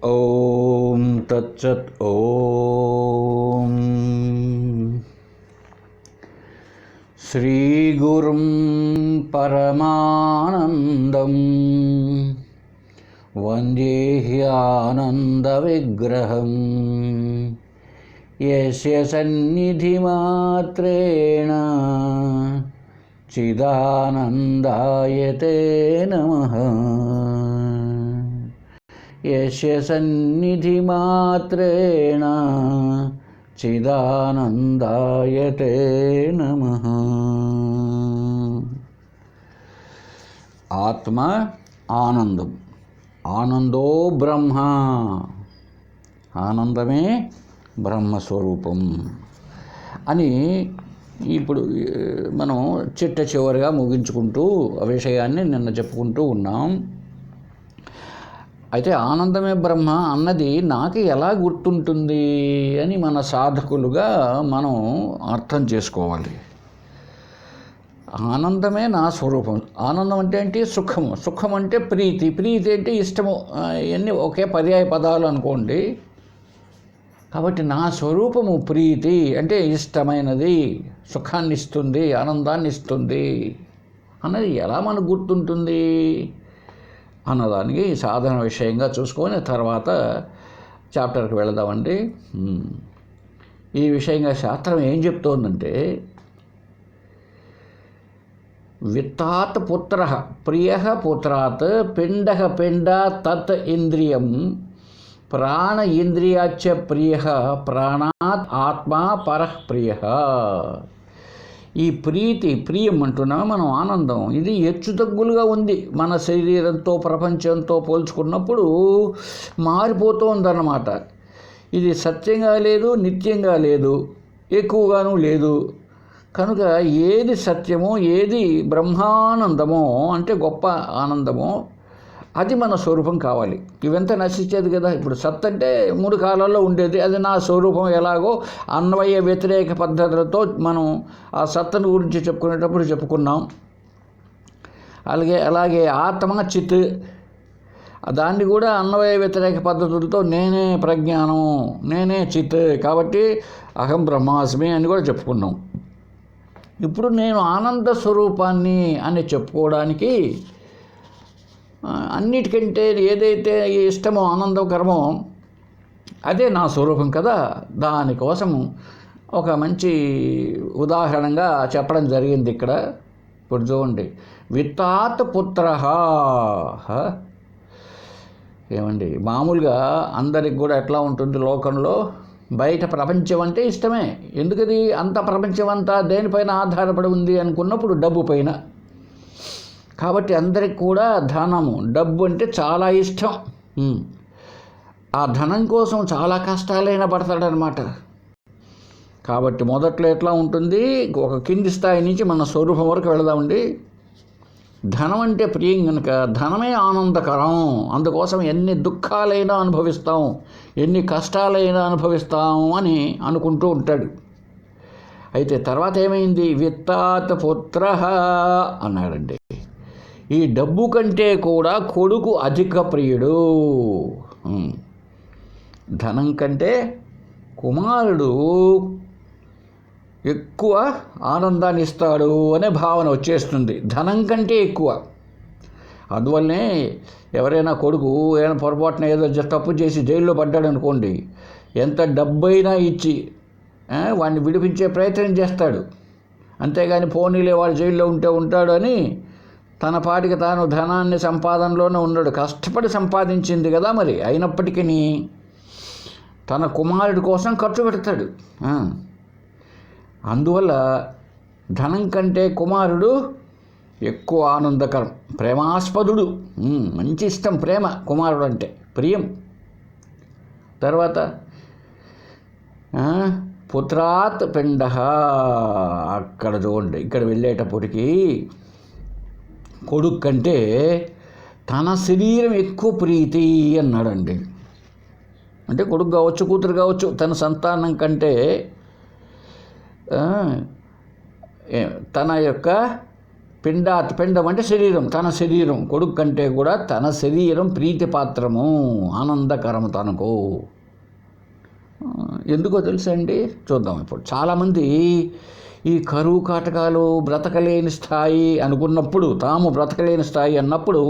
ఓం తచ్చత్. ఓం శ్రీగురుం పరమానందం వందేహ్యానందవిగ్రహం యస్య సన్నిధిమాత్రేణ చిదానందాయతే నమః. యస్య సన్నిధిమాత్రేణ చిదానందాయతే నమః. ఆత్మ ఆనందం. ఆనందో బ్రహ్మ. ఆనందమే బ్రహ్మస్వరూపం అని ఇప్పుడు మనం చిట్ట చివరిగా ముగించుకుంటూ ఆ విషయాన్ని నిన్న చెప్పుకుంటూ ఉన్నాం. అయితే ఆనందమే బ్రహ్మ అన్నది నాకు ఎలా గుర్తుంటుంది అని మన సాధకులుగా మనం అర్థం చేసుకోవాలి. ఆనందమే నా స్వరూపం. ఆనందం అంటే ఏంటి? సుఖము. సుఖం అంటే ప్రీతి. ప్రీతి అంటే ఇష్టము. ఇవన్నీ ఒకే పర్యాయ పదాలు అనుకోండి. కాబట్టి నా స్వరూపము ప్రీతి అంటే ఇష్టమైనది, సుఖాన్ని ఇస్తుంది, ఆనందాన్ని ఇస్తుంది అన్నది ఎలా మనకు గుర్తుంటుంది అన్నదానికి సాధన విషయంగా చూసుకొని తర్వాత చాప్టర్కి వెళదామండి. ఈ విషయంగా శాస్త్రం ఏం చెప్తోందంటే, విత్తాత్ పుత్ర ప్రియ పుత్రాత్ పిండ పిండ తత్ ఇంద్రియం ప్రాణ ఇంద్రియాచ ప్రియ ప్రాణాత్ ఆత్మా పరః ప్రియ. ఈ ప్రీతి, ప్రియం అంటున్నాం మనం. ఆనందం ఇది హెచ్చుతగ్గులుగా ఉంది. మన శరీరంతో ప్రపంచంతో పోల్చుకున్నప్పుడు మారిపోతుందన్నమాట. ఇది సత్యంగా లేదు, నిత్యంగా లేదు, ఎక్కువగాను లేదు. కనుక ఏది సత్యమో, ఏది బ్రహ్మానందమో అంటే గొప్ప ఆనందమో అది మన స్వరూపం కావాలి. ఇవంతా నశించేది కదా. ఇప్పుడు సత్ అంటే 3 కాలాల్లో ఉండేది. అది నా స్వరూపం. ఎలాగో అన్వయ వ్యతిరేక పద్ధతులతో మనం ఆ సత్తుని గురించి చెప్పుకునేటప్పుడు చెప్పుకున్నాం. అలాగే ఆత్మ చిత్, దాన్ని కూడా అన్వయ వ్యతిరేక పద్ధతులతో నేనే ప్రజ్ఞానం, నేనే చిత్, కాబట్టి అహం బ్రహ్మాస్మి అని కూడా చెప్పుకున్నాం. ఇప్పుడు నేను ఆనంద స్వరూపాన్ని అని చెప్పుకోవడానికి అన్నిటికంటే ఏదైతే ఇష్టమో, ఆనందకరమో అదే నా స్వరూపం కదా. దానికోసం ఒక మంచి ఉదాహరణగా చెప్పడం జరిగింది ఇక్కడ. ఇప్పుడు చూడండి, విత్తాత్ పుత్ర. ఏమండి, మామూలుగా అందరికి కూడా ఎట్లా ఉంటుంది లోకంలో, బయట ప్రపంచం అంటే ఇష్టమే. ఎందుకది? అంత ప్రపంచం అంతా దేనిపైన ఆధారపడి ఉంది అనుకున్నప్పుడు డబ్బు పైన. కాబట్టి అందరికి కూడా ధనము, డబ్బు అంటే చాలా ఇష్టం. ఆ ధనం కోసం చాలా కష్టాలైనా పడతాడనమాట. కాబట్టి మొదట్లో ఎట్లా ఉంటుంది, ఒక కింది స్థాయి నుంచి మన స్వరూపం వరకు వెళదామండి. ధనం అంటే ప్రియం కనుక ధనమే ఆనందకరం. అందుకోసం ఎన్ని దుఃఖాలైనా అనుభవిస్తాం, ఎన్ని కష్టాలైనా అనుభవిస్తాం అని అనుకుంటూ ఉంటాడు. అయితే తర్వాత ఏమైంది? విత్తాత్ పుత్ర అన్నాడండి. ఈ డబ్బు కంటే కూడా కొడుకు అధిక ప్రియుడు. ధనం కంటే కుమారుడు ఎక్కువ ఆనందాన్ని ఇస్తాడు అనే భావన వచ్చేస్తుంది, ధనం కంటే ఎక్కువ. అందువల్లనే ఎవరైనా కొడుకు ఏదైనా పొరపాటున ఏదో తప్పు చేసి జైల్లో పడ్డాడు అనుకోండి, ఎంత డబ్బైనా ఇచ్చి వాడిని విడిపించే ప్రయత్నం చేస్తాడు. అంతేగాని పోనీలే వాడు జైల్లో ఉంటే ఉంటాడు అని తన పాటికి తాను ధనాన్ని సంపాదనలోనే ఉన్నాడు. కష్టపడి సంపాదించింది కదా మరి. అయినప్పటికీ తన కుమారుడి కోసం ఖర్చు పెడతాడు. అందువల్ల ధనం కంటే కుమారుడు ఎక్కువ ఆనందకరం, ప్రేమాస్పదుడు. మంచి ఇష్టం, ప్రేమ కుమారుడు అంటే ప్రియం. తర్వాత పుత్రాత్ పిండ. అక్కడ చూడండి, ఇక్కడ వెళ్ళేటప్పటికి కొడుకు కంటే తన శరీరం ఎక్కువ ప్రీతి అన్నాడండి. అంటే కొడుకు కావచ్చు, కూతురు కావచ్చు, తన సంతానం కంటే తన యొక్క పిండం అంటే శరీరం, తన శరీరం, కొడుకు కంటే కూడా తన శరీరం ప్రీతిపాత్రము, ఆనందకరము తనకు. ఎందుకో తెలుసా అండి? చూద్దాం ఇప్పుడు. చాలామంది ఈ కరువు కాటకాలు, బ్రతకలేని స్థాయి అనుకున్నప్పుడు, తాము బ్రతకలేని స్థాయి అన్నప్పుడు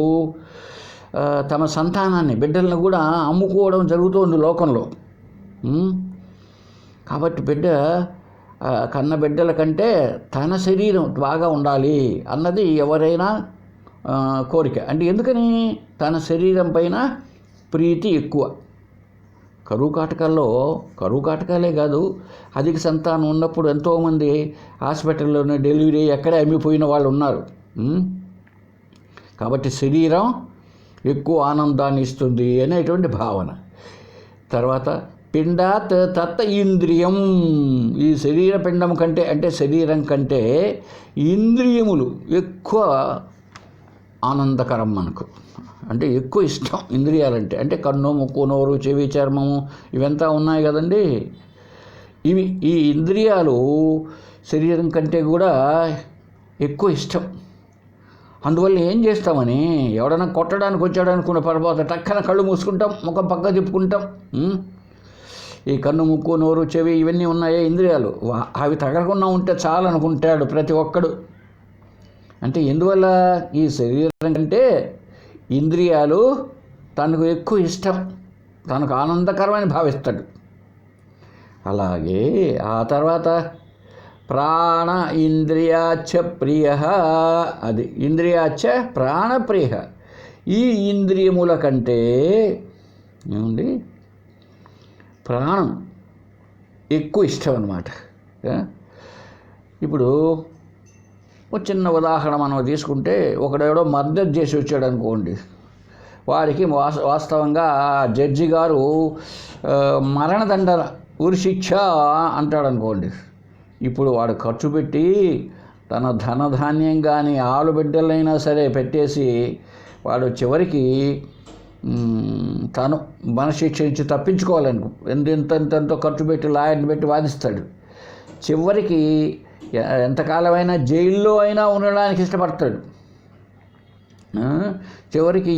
తమ సంతానాన్ని, బిడ్డలను కూడా అమ్ముకోవడం జరుగుతోంది లోకంలో. కాబట్టి బిడ్డ కన్న బిడ్డల కంటే తన శరీరం బాగా ఉండాలి అన్నది ఎవరైనా కోరిక. అంటే ఎందుకని? తన శరీరం పైన ప్రీతి ఎక్కువ. కరువు కాటకాలే కాదు, అధిక సంతానం ఉన్నప్పుడు ఎంతోమంది హాస్పిటల్లోనే డెలివరీ ఎక్కడే అమ్మిపోయిన వాళ్ళు ఉన్నారు. కాబట్టి శరీరం ఎక్కువ ఆనందాన్ని ఇస్తుంది అనేటువంటి భావన. తర్వాత పిండాత్ తత్త ఇంద్రియం. ఈ శరీర పిండం కంటే, అంటే శరీరం కంటే ఇంద్రియములు ఎక్కువ ఆనందకరం మనకు. అంటే ఎక్కువ ఇష్టం ఇంద్రియాలంటే. అంటే కన్ను, ముక్కు, నోరు, చెవి, చర్మము ఇవంతా ఉన్నాయి కదండి. ఈ ఇంద్రియాలు శరీరం కంటే కూడా ఎక్కువ ఇష్టం. అందువల్ల ఏం చేస్తామని, ఎవడన్నా కొట్టడానికి వచ్చాడు అనుకున్న పరపోత టక్కన కళ్ళు మూసుకుంటాం, ముఖం పక్క తిప్పుకుంటాం. ఈ కన్ను, ముక్కు, నోరు, చెవి ఇవన్నీ ఉన్నాయే ఇంద్రియాలు, అవి తగలకుండా ఉంటే చాలు అనుకుంటాడు ప్రతి ఒక్కడు. అంటే ఎందువల్ల? ఈ శరీరం కంటే ఇంద్రియాలు తనకు ఎక్కువ ఇష్టం, తనకు ఆనందకరమని భావిస్తాడు. అలాగే ఆ తర్వాత ప్రాణ ఇంద్రియాచ ప్రియ. అది ఇంద్రియాచ ప్రాణప్రియ. ఈ ఇంద్రియముల కంటే ఏమండి ప్రాణం ఎక్కువ ఇష్టం అన్నమాట. ఇప్పుడు ఒక చిన్న ఉదాహరణ మనం తీసుకుంటే, ఒకడెవడో మర్డర్ చేసి వచ్చాడు అనుకోండి, వారికి వాస్తవంగా జడ్జి గారు మరణదండన, ఉరిశిక్ష అంటాడు అనుకోండి. ఇప్పుడు వాడు ఖర్చు పెట్టి తన ధనధాన్యం కానీ ఆలుబిడ్డలైనా సరే పెట్టేసి వాడు చివరికి తను మనశిక్ష ఇచ్చి తప్పించుకోవాలనుకో, ఎంతెంతో ఖర్చు పెట్టి లాయర్ని పెట్టి వాదిస్తాడు. చివరికి ఎంతకాలమైనా జైల్లో అయినా ఉండడానికి ఇష్టపడతాడు. చివరికి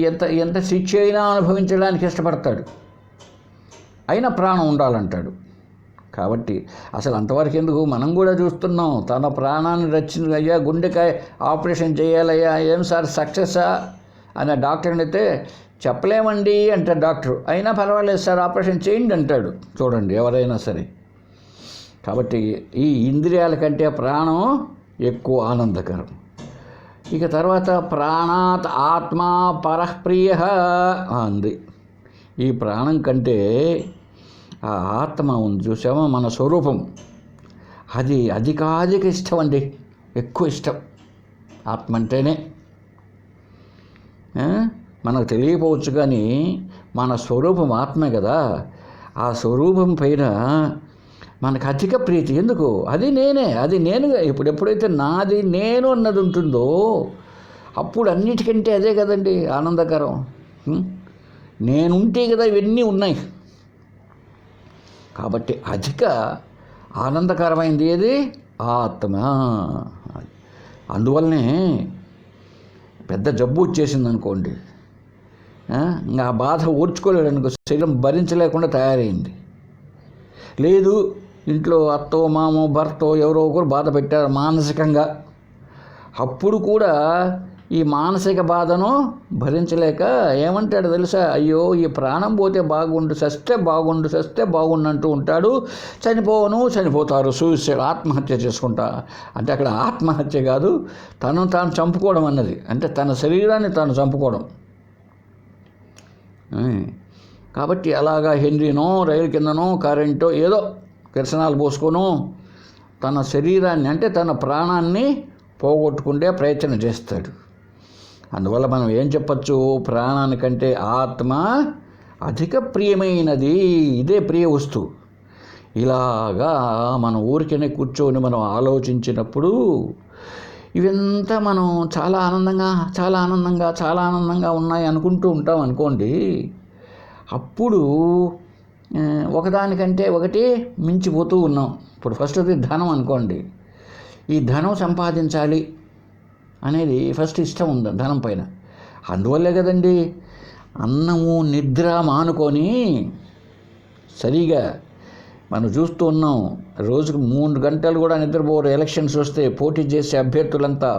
ఎంత శిక్ష అయినా అనుభవించడానికి ఇష్టపడతాడు. అయినా ప్రాణం ఉండాలంటాడు. కాబట్టి అసలు అంతవరకు ఎందుకు? మనం కూడా చూస్తున్నాం. తన ప్రాణాన్ని అయ్యా గుండెకాయ ఆపరేషన్ చేయాలయ్యా, ఏం సార్ సక్సెసా అనే డాక్టర్ని అయితే చెప్పలేమండి అంటాడు డాక్టర్. అయినా పర్వాలేదు సార్ ఆపరేషన్ చేయండి అంటాడు. చూడండి ఎవరైనా సరే. కాబట్టి ఈ ఇంద్రియాల కంటే ప్రాణం ఎక్కువ ఆనందకరం. ఇక తర్వాత ప్రాణాత్ ఆత్మా పరఃప్రియ అంది. ఈ ప్రాణం కంటే ఆ ఆత్మ ఉంది చూసామా, మన స్వరూపం, అది అధికాధిక ఇష్టం అండి, ఎక్కువ ఇష్టం ఆత్మ అంటేనే. మనకు తెలియకపోవచ్చు కానీ మన స్వరూపం ఆత్మే కదా. ఆ స్వరూపం పైన మనకు అధిక ప్రీతి. ఎందుకు? అది నేనుగా. ఎప్పుడైతే నాది నేను అన్నది ఉంటుందో అప్పుడు అన్నిటికంటే అదే కదండి ఆనందకరం. నేనుంటే కదా ఇవన్నీ ఉన్నాయి. కాబట్టి అధిక ఆనందకరమైంది ఏది? ఆత్మ. అందువల్లనే పెద్ద జబ్బు వచ్చేసింది అనుకోండి, ఇంకా ఆ బాధ ఓర్చుకోలేడు అనుకో, శరీరం భరించలేకుండా తయారైంది. లేదు, ఇంట్లో అత్తో మామో భర్తో ఎవరో ఒకరు బాధ పెట్టారు మానసికంగా, అప్పుడు కూడా ఈ మానసిక బాధను భరించలేక ఏమంటాడు తెలుసా? అయ్యో ఈ ప్రాణం పోతే బాగుండు, చస్తే బాగుండు అంటూ ఉంటాడు. చనిపోతారు, సూసైడ్, ఆత్మహత్య చేసుకుంటా. అంటే అక్కడ ఆత్మహత్య కాదు, తాను చంపుకోవడం అన్నది. అంటే తన శరీరాన్ని తాను చంపుకోవడం. కాబట్టి అలాగా హెన్రీనో రైలు కిందనో కరెంటో ఏదో కిరసనాలు పోసుకోనో తన శరీరాన్ని, అంటే తన ప్రాణాన్ని పోగొట్టుకుంటే ప్రయత్నం చేస్తాడు. అందువల్ల మనం ఏం చెప్పచ్చు? ప్రాణానికంటే ఆత్మ అధిక ప్రియమైనది, ఇదే ప్రియ వస్తువు. ఇలాగా మనం ఊరికనే కూర్చొని మనం ఆలోచించినప్పుడు ఇవంతా మనం చాలా ఆనందంగా ఉన్నాయి అనుకుంటూ ఉంటాం అనుకోండి. అప్పుడు ఒకదానికంటే ఒకటి మించిపోతూ ఉన్నాం. ఇప్పుడు ఫస్ట్ అది ధనం అనుకోండి. ఈ ధనం సంపాదించాలి అనేది ఫస్ట్ ఇష్టం ఉంది ధనం పైన. అందువల్లే కదండి అన్నము నిద్ర మానుకొని సరిగా మనం చూస్తూ ఉన్నాం. రోజుకు 3 గంటలు కూడా నిద్రపోరు. ఎలక్షన్స్ వస్తే పోటీ చేసే అభ్యర్థులంతా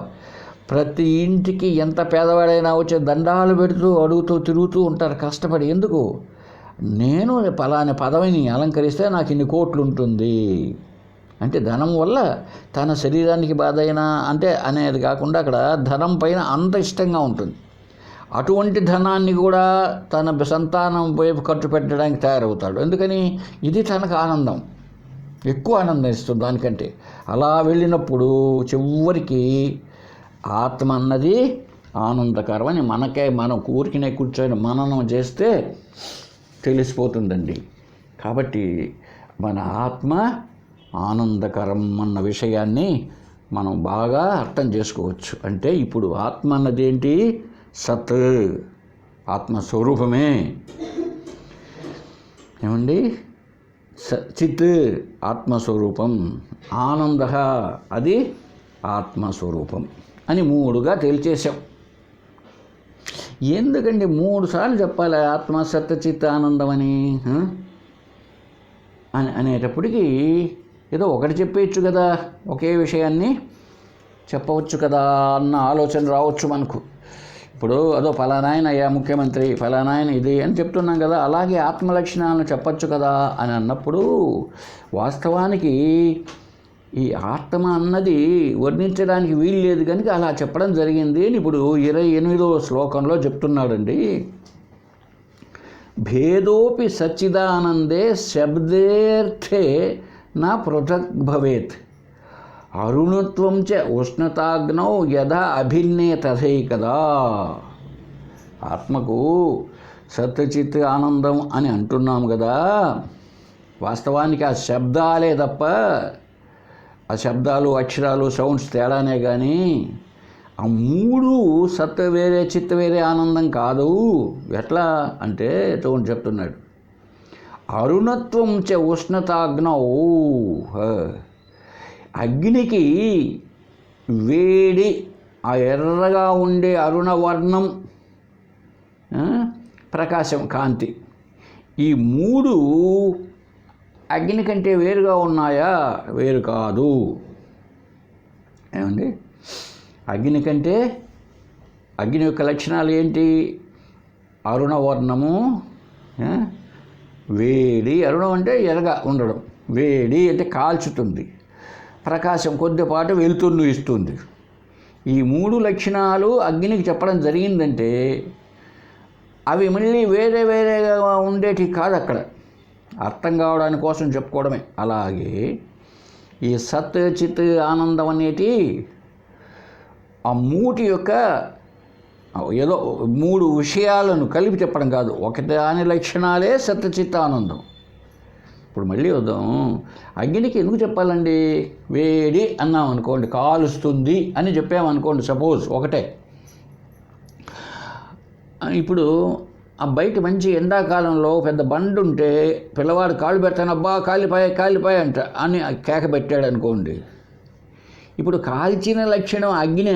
ప్రతి ఇంటికి ఎంత పేదవాడైనా వచ్చే దండాలు పెడుతూ అడుగుతూ తిరుగుతూ ఉంటారు కష్టపడి. ఎందుకు? నేను పలాని పదవిని అలంకరిస్తే నాకు ఇన్ని కోట్లు ఉంటుంది అంటే ధనం వల్ల తన శరీరానికి బాధ అయినా అంటే అనేది కాకుండా అక్కడ ధనం పైన అంత ఇష్టంగా ఉంటుంది. అటువంటి ధనాన్ని కూడా తన సంతానం వైపు ఖర్చు పెట్టడానికి తయారవుతాడు. ఎందుకని? ఇది తనకు ఆనందం, ఎక్కువ ఆనందం ఇస్తుంది దానికంటే. అలా వెళ్ళినప్పుడు చివరికి ఆత్మ అన్నది ఆనందకరమని మన ఊరికినే కూర్చొని మననం చేస్తే తెలిసిపోతుందండి. కాబట్టి మన ఆత్మ ఆనందకరం అన్న విషయాన్ని మనం బాగా అర్థం చేసుకోవచ్చు. అంటే ఇప్పుడు ఆత్మ అన్నది ఏంటి? సత్, ఆత్మస్వరూపమే. ఏమండి? చిత్ ఆత్మస్వరూపం, ఆనంద అది ఆత్మస్వరూపం అని 3గా తేల్చేశాం. ఎందుకండి 3 సార్లు చెప్పాలి ఆత్మ సత్ చిత్ ఆనందం అని అనేటప్పటికీ ఏదో ఒకటి చెప్పేయచ్చు కదా, ఒకే విషయాన్ని చెప్పవచ్చు కదా అన్న ఆలోచన రావచ్చు మనకు. ఇప్పుడు అదో ఫలానాయన అయ్యా ముఖ్యమంత్రి, ఫలానాయన ఇది అని చెప్తున్నాం కదా, అలాగే ఆత్మలక్షణాలను చెప్పచ్చు కదా అని అన్నప్పుడు వాస్తవానికి ఈ ఆత్మ అన్నది వర్ణించడానికి వీలు లేదు కనుక అలా చెప్పడం జరిగింది అని ఇప్పుడు 28వ శ్లోకంలో చెప్తున్నాడండి. భేదోపి సచ్చిదానందే శబ్దేర్థే నా పృథక్ భవేత్ అరుణత్వం చ ఉష్ణతాగ్నౌ యథా అభిన్నే తథైకదా. ఆత్మకు సత్యచిత్ ఆనందం అని అంటున్నాం కదా, వాస్తవానికి ఆ శబ్దాలే తప్ప, ఆ శబ్దాలు అక్షరాలు సౌండ్స్ తేడానే కానీ ఆ 3 సత్ వేరే చిత్ వేరే ఆనందం కాదు. ఎట్లా అంటే చూడండి చెప్తున్నాడు. అరుణత్వం చ ఉష్ణతాగ్నౌ, అగ్నికి వేడి, ఆ ఎర్రగా ఉండే అరుణవర్ణం, ప్రకాశం కాంతి, ఈ 3 అగ్ని కంటే వేరుగా ఉన్నాయా? వేరు కాదు. ఏమండి? అగ్ని కంటే అగ్ని యొక్క లక్షణాలు ఏంటి? అరుణవర్ణము, వేడి. అరుణం అంటే ఎర్రగా ఉండడం, వేడి అంటే కాల్చుతుంది, ప్రకాశం కొద్దిపాటు వెలుతురును ఇస్తుంది. ఈ 3 లక్షణాలు అగ్నికి చెప్పడం జరిగిందంటే అవి మళ్ళీ వేరే వేరేగా ఉండేటి కాదు, అక్కడ అర్థం కావడానికి కోసం చెప్పుకోవడమే. అలాగే ఈ సత్ చిత్ ఆనందం అనేటి ఆ 3 యొక్క ఏదో 3 విషయాలను కలిపి చెప్పడం కాదు, ఒకదాని లక్షణాలే సత్ చిత్ ఆనందం. ఇప్పుడు మళ్ళీ వద్దాం. అగ్నికి ఎందుకు చెప్పాలండి? వేడి అన్నాం అనుకోండి, కాలుస్తుంది అని చెప్పామనుకోండి, సపోజ్ ఒకటే. ఇప్పుడు ఆ బయట మంచి ఎండాకాలంలో పెద్ద బండి ఉంటే పిల్లవాడు కాళ్ళు పెడతాను, అబ్బా కాలిపాయ అంట అని కేక పెట్టాడు అనుకోండి. ఇప్పుడు కాల్చిన లక్షణం అగ్ని,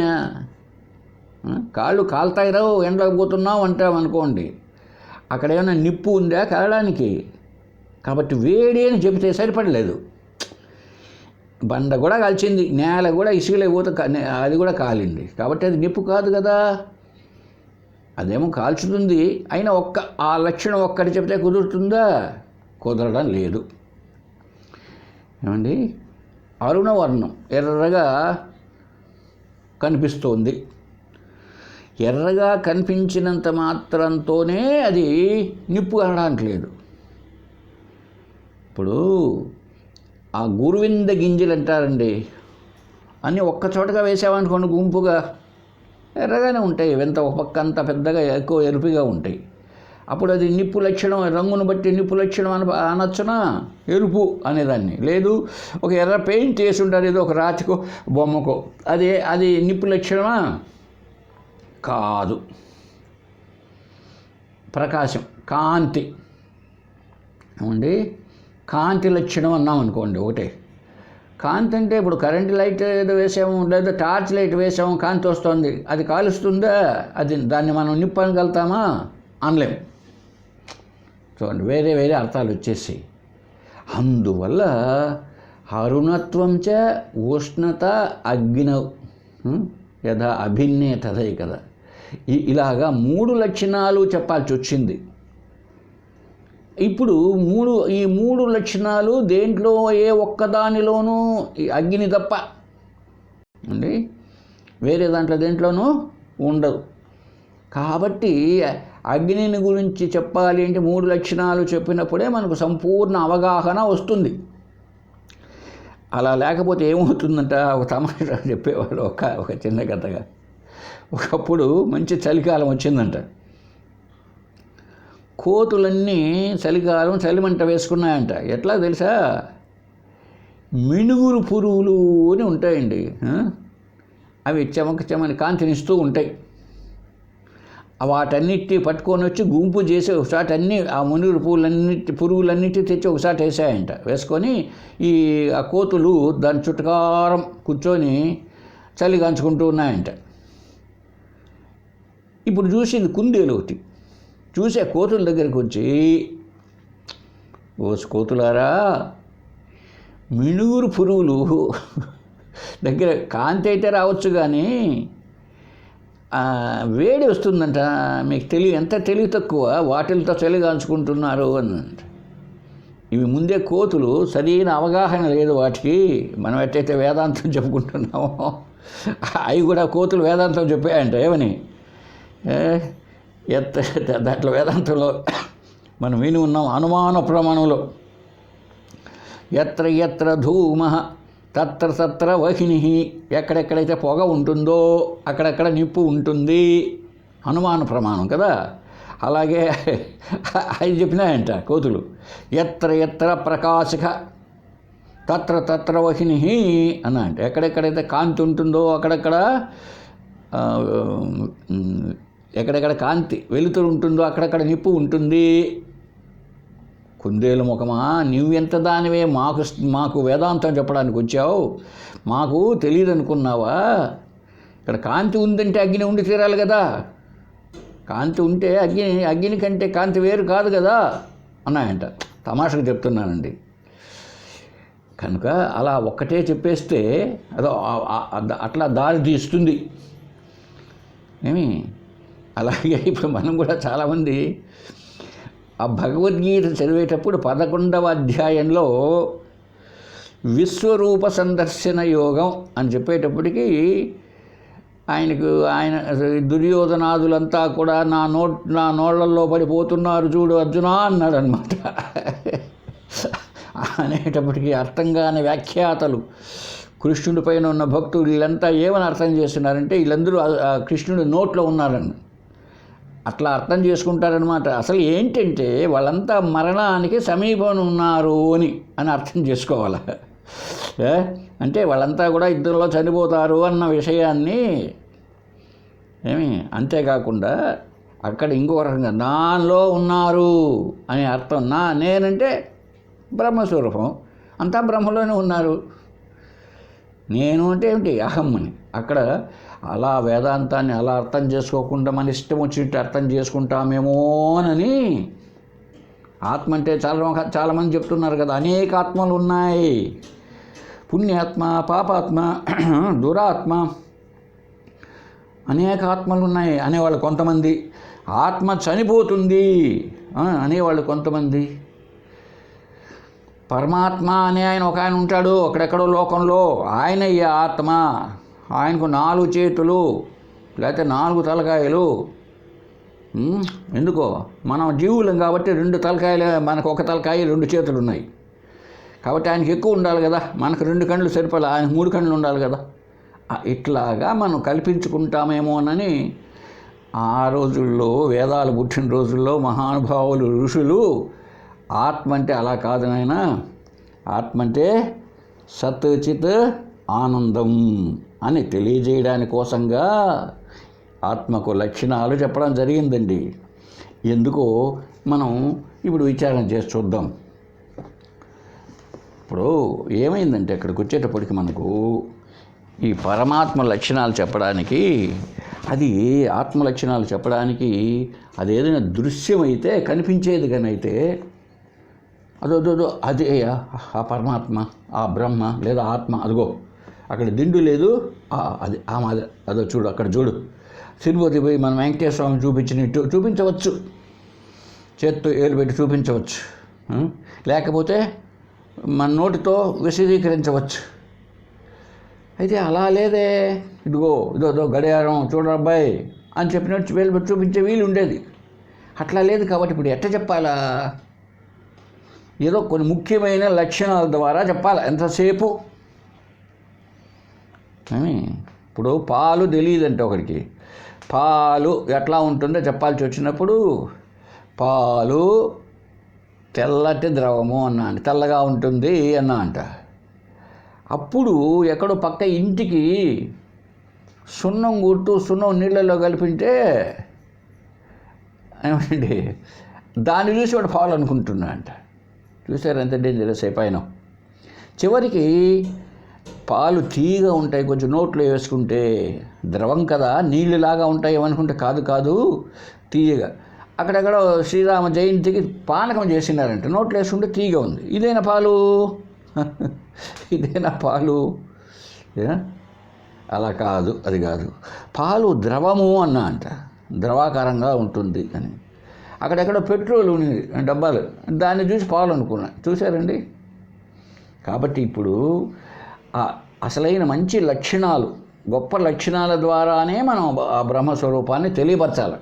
కాళ్ళు కాలుతాయిరావు ఎండకు పోతున్నావు అంటాం అనుకోండి, అక్కడ ఏమైనా నిప్పు ఉందా కాలడానికి? కాబట్టి వేడి అని చెబితే సరిపడలేదు. బండ కూడా కాల్చింది, నేల కూడా ఇసుకలే పోతే అది కూడా కాలింది, కాబట్టి అది నిప్పు కాదు కదా. అదేమో కాల్చుతుంది, అయినా ఆ లక్షణం ఒక్కటి చెప్తే కుదురుతుందా? కుదరడం లేదు. ఏమండి? అరుణవర్ణం ఎర్రగా కనిపిస్తోంది. ఎర్రగా కనిపించినంత మాత్రంతోనే అది నిప్పు అనడానికి లేదు. ఇప్పుడు ఆ గురువింద గింజలు అంటారండి, అన్నీ ఒక్కచోటగా వేసామనుకోండి గుంపుగా ఎర్రగానే ఉంటాయి, ఎంత ఒక పక్క అంత పెద్దగా ఎక్కువ ఎరుపుగా ఉంటాయి. అప్పుడు అది నిప్పు లక్షణం, రంగును బట్టి నిప్పు లక్షణం అనొచ్చునా? ఎరుపు అనేదాన్ని. లేదు ఒక ఎర్ర పెయింట్ వేసి ఉంటారు ఏదో ఒక రాతికో బొమ్మకో, అది నిప్పు లక్షణమా? కాదు. ప్రకాశం, కాంతి. ఏమండి? కాంతి లక్షణం అన్నాం అనుకోండి ఒకటే. కాంతి అంటే ఇప్పుడు కరెంట్ లైట్ ఏదో వేసాము, లేదా టార్చ్ లైట్ వేసాము, కాంతి వస్తుంది, అది కాలుస్తుందా? దాన్ని మనం నిప్పు అనగలుగుతామా? అనలేం. చూడండి, వేరే వేరే అర్థాలు వచ్చేసి. అందువల్ల అరుణత్వం చ ఉష్ణత అగ్నౌ యథా అభిన్నే తథై కదా. ఇలాగా 3 లక్షణాలు చెప్పాల్సి వచ్చింది. ఇప్పుడు ఈ మూడు లక్షణాలు దేంట్లో ఏ ఒక్కదానిలోనూ ఈ అగ్ని తప్ప అండి, వేరే దాంట్లో దేంట్లోనూ ఉండదు. కాబట్టి అగ్నిని గురించి చెప్పాలి అంటే 3 లక్షణాలు చెప్పినప్పుడే మనకు సంపూర్ణ అవగాహన వస్తుంది. అలా లేకపోతే ఏమవుతుందంట, ఒక తమాషా చెప్పేవాడు ఒక చిన్న కథగా. ఒకప్పుడు మంచి చలికాలం వచ్చిందంట. కోతులన్నీ చలికాలం చలిమంట వేసుకున్నాయంట. ఎట్లా తెలుసా? మినుగురు పురుగులు అని ఉంటాయండి, అవి చెమని కాంతినిస్తూ ఉంటాయి. వాటన్నిటి పట్టుకొని వచ్చి గుంపు చేసి ఒకసారి అన్నీ ఆ మినుగురు పురుగులన్నిటి తెచ్చి ఒకసారి వేసాయంట. వేసుకొని ఆ కోతులు దాని చుట్టకారం కూర్చొని చలి కాంచుకుంటూ ఉన్నాయంట. ఇప్పుడు చూసింది కుందేలు ఒకటి. చూసే కోతుల దగ్గరికి వచ్చి, ఓ కోతులారా, మినుగురు పురుగులు దగ్గర కాంతి అయితే రావచ్చు కానీ వేడి వస్తుందంట, మీకు ఎంత తెలివి తక్కువ, వాటిలతో చలి కాంచుకుంటున్నారు అనంట. ఇవి ముందే కోతులు, సరైన అవగాహన లేదు వాటికి. మనం ఎట్టయితే వేదాంతం చెప్పుకుంటున్నామో అవి కూడా కోతులు వేదాంతం చెప్పాయంట. ఏమని? దాంట్లో వేదాంతంలో మనం విని ఉన్నాం, అనుమాన ప్రమాణంలో ఎత్ర ఎత్ర ధూమ తత్ర తత్ర వహిని, ఎక్కడెక్కడైతే పొగ ఉంటుందో అక్కడెక్కడ నిప్పు ఉంటుంది, అనుమాన ప్రమాణం కదా. అలాగే అది చెప్పినాయంట కోతులు. ఎత్ర ఎత్ర ప్రకాశక తత్ర తత్ర వహిని అన్న, అంటే ఎక్కడెక్కడైతే కాంతి ఉంటుందో అక్కడెక్కడ ఎక్కడెక్కడ కాంతి వెలుతురు ఉంటుందో అక్కడక్కడ నిప్పు ఉంటుంది. కుందేలు ముఖమా, నువ్వెంత దానివే మాకు వేదాంతం చెప్పడానికి వచ్చావు, మాకు తెలియదు అనుకున్నావా? ఇక్కడ కాంతి ఉందంటే అగ్ని ఉండి తీరాలి కదా. కాంతి ఉంటే అగ్ని కంటే కాంతి వేరు కాదు కదా అన్నాయంట. తమాషకు చెప్తున్నానండి. కనుక అలా ఒక్కటే చెప్పేస్తే అదో అట్లా దారి తీస్తుంది ఏమి. అలాగే ఇప్పుడు మనం కూడా చాలామంది ఆ భగవద్గీత చదివేటప్పుడు 11వ అధ్యాయంలో విశ్వరూప సందర్శన యోగం అని చెప్పేటప్పటికీ ఆయన దుర్యోధనాదులంతా కూడా నా నోళ్లలో పడిపోతున్నారు చూడు అర్జునా అన్నాడు అనమాట. అనేటప్పటికీ అర్థం కాని వ్యాఖ్యాతలు, కృష్ణుడి పైన ఉన్న భక్తులు వీళ్ళంతా ఏమని అర్థం చేస్తున్నారంటే వీళ్ళందరూ కృష్ణుడి నోట్లో ఉన్నారని అట్లా అర్థం చేసుకుంటారనమాట. అసలు ఏంటంటే వాళ్ళంతా మరణానికి సమీపం ఉన్నారు అని అర్థం చేసుకోవాలి. అంటే వాళ్ళంతా కూడా యుద్ధంలో చనిపోతారు అన్న విషయాన్ని అంతేకాకుండా అక్కడ ఇంకో రకంగా నాలో ఉన్నారు అనే అర్థం. నేనంటే బ్రహ్మస్వరూపం, అంతా బ్రహ్మలోనే ఉన్నారు. నేను అంటే ఏమిటి? అహం అని. అక్కడ అలా వేదాంతాన్ని అలా అర్థం చేసుకోకుండా మన ఇష్టం వచ్చినట్టు అర్థం చేసుకుంటామేమోనని. ఆత్మ అంటే చాలామంది చెప్తున్నారు కదా, అనేక ఆత్మలు ఉన్నాయి, పుణ్యాత్మ, పాపాత్మ, దురాత్మ, అనేక ఆత్మలు ఉన్నాయి అనేవాళ్ళు కొంతమంది. ఆత్మ చనిపోతుంది అనేవాళ్ళు కొంతమంది. పరమాత్మ అనే ఆయన ఉంటాడు అక్కడెక్కడో లోకంలో, ఆయన ఈ ఆత్మ, ఆయనకు 4 చేతులు లేకపోతే 4 తలకాయలు. ఎందుకో మనం జీవులం కాబట్టి 2 తలకాయలు, మనకు 1 తలకాయ 2 చేతులు ఉన్నాయి కాబట్టి ఆయనకి ఎక్కువ ఉండాలి కదా. మనకు 2 కళ్ళు సరిపడా, ఆయనకు 3 కళ్ళు ఉండాలి కదా. ఇట్లాగా మనం కల్పించుకుంటామేమోనని ఆ రోజుల్లో, వేదాలు పుట్టిన రోజుల్లో మహానుభావులు ఋషులు ఆత్మ అంటే అలా కాదు నాయన, ఆత్మ అంటే సత్ చిత్ ఆనందం అని తెలియజేయడాని కోసంగా ఆత్మకు లక్షణాలు చెప్పడం జరిగిందండి. ఎందుకో మనం ఇప్పుడు విచారణ చేసి చూద్దాం. ఇప్పుడు ఏమైందంటే అక్కడికి వచ్చేటప్పటికి మనకు ఈ పరమాత్మ లక్షణాలు చెప్పడానికి, అది ఆత్మ లక్షణాలు చెప్పడానికి అది ఏదైనా దృశ్యమైతే కనిపించేది కానీ అయితే అదో అదే ఆ పరమాత్మ, ఆ బ్రహ్మ లేదా ఆత్మ, అదిగో అక్కడ దిండు లేదు, అది ఆ మాదిరి అదో చూడు అక్కడ చూడు. తిరుపతి పోయి మనం వెంకటేశ్వర స్వామి చూపించినట్టు చూపించవచ్చు, చేత్తో ఏలు పెట్టి చూపించవచ్చు, లేకపోతే మన నోటితో విశదీకరించవచ్చు. అయితే అలా లేదే, ఇదో గడియారం చూడబ్బాయి అని చెప్పినట్టు వేలు పెట్టి చూపించే వీలు ఉండేది. అట్లా లేదు కాబట్టి ఇప్పుడు ఎట్లా చెప్పాలా? ఏదో కొన్ని ముఖ్యమైన లక్షణాల ద్వారా చెప్పాలి. ఎంతసేపు అని ఇప్పుడు పాలు తెలియదంటే ఒకడికి పాలు ఎట్లా ఉంటుందో చెప్పాల్సి వచ్చినప్పుడు పాలు తెల్లటి ద్రవము అన్నా అంట, తెల్లగా ఉంటుంది అన్నా అంట. అప్పుడు ఎక్కడో పక్క ఇంటికి సున్నం గుర్తు సున్నం నీళ్ళల్లో కలిపింటే ఏమండి దాన్ని చూసి వాడు పాలు అనుకుంటున్నా అంట. చూసారు ఎంత డేంజరస్ అయిపోయినా. చివరికి పాలు తీయగా ఉంటాయి, కొంచెం నోట్లో వేసుకుంటే ద్రవం కదా నీళ్ళలాగా ఉంటాయి ఏమనుకుంటే కాదు తీయగా. అక్కడెక్కడ శ్రీరామ జయంతికి పానకం చేసినారంట, నోట్లో వేసుకుంటే తీయగా ఉంది. ఇదేనా పాలు? అలా కాదు, అది కాదు. పాలు ద్రవము అన్నా అంట, ద్రవాకారంగా ఉంటుంది అని. అక్కడెక్కడ పెట్రోల్ డబ్బాలు, దాన్ని చూసి పాలు అనుకున్నా. చూశారండి? కాబట్టి ఇప్పుడు అసలైన మంచి లక్షణాలు, గొప్ప లక్షణాల ద్వారానే మనం ఆ బ్రహ్మస్వరూపాన్ని తెలియపరచాలి.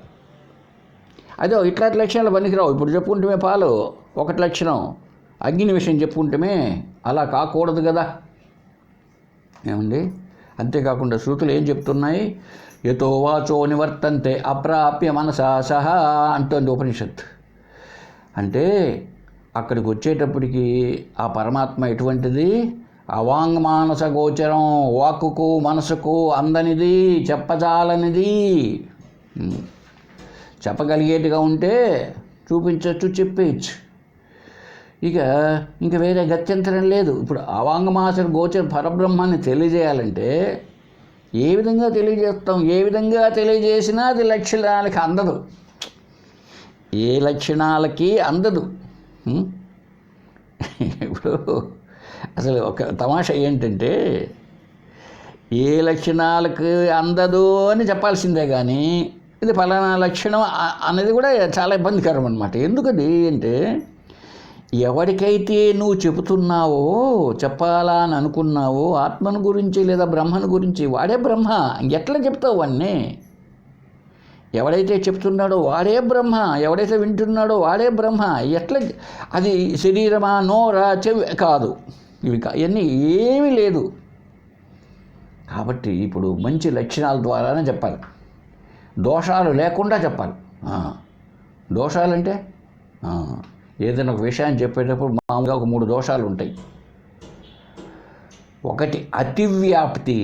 అదే ఇట్లాంటి లక్షణాలు పనికిరావు. ఇప్పుడు చెప్పుకుంటమే పాలు ఒకటి లక్షణం, అగ్ని విషయం చెప్పుకుంటమే అలా కాకూడదు కదా. ఏమండి? అంతేకాకుండా శృతులు ఏం చెప్తున్నాయి? యతో వాచో నివర్తంతే అప్రాప్య మనసా సహా అంటోంది ఉపనిషత్. అంటే అక్కడికి వచ్చేటప్పటికి ఆ పరమాత్మ ఎటువంటిది? అవాంగ్మానస గోచరం, వాక్కుకు మనసుకు అందనిది, చెప్పజాలనిది. చెప్పగలిగేట్టుగా ఉంటే చూపించవచ్చు, చెప్పేయచ్చు. ఇంకా వేరే గత్యంతరం లేదు. ఇప్పుడు అవాంగ్మానస గోచర పరబ్రహ్మాన్ని తెలియజేయాలంటే ఏ విధంగా తెలియజేస్తాం? ఏ విధంగా తెలియజేసినా అది లక్షణాలకి అందదు, ఏ లక్షణాలకి అందదు. ఇప్పుడు అసలు ఒక తమాషా ఏంటంటే, ఏ లక్షణాలకు అందదు అని చెప్పాల్సిందే కానీ ఇది ఫలానా లక్షణం అనేది కూడా చాలా ఇబ్బందికరం అన్నమాట. ఎందుకది అంటే, ఎవరికైతే నువ్వు చెబుతున్నావో, చెప్పాలా అని అనుకున్నావో ఆత్మను గురించి లేదా బ్రహ్మను గురించి, వాడే బ్రహ్మ. ఎట్లా చెప్తావు అన్నీ? ఎవడైతే చెప్తున్నాడో వాడే బ్రహ్మ, ఎవడైతే వింటున్నాడో వాడే బ్రహ్మ. ఎట్లా? అది శరీరమా, నోరా, చెవి కాదు, ఇవన్నీ ఏమీ లేదు. కాబట్టి ఇప్పుడు మంచి లక్షణాల ద్వారానే చెప్పాలి, దోషాలు లేకుండా చెప్పాలి. దోషాలంటే ఏదైనా ఒక విషయాన్ని చెప్పేటప్పుడు మామూలుగా ఒక 3 దోషాలు ఉంటాయి. 1 అతివ్యాప్తి,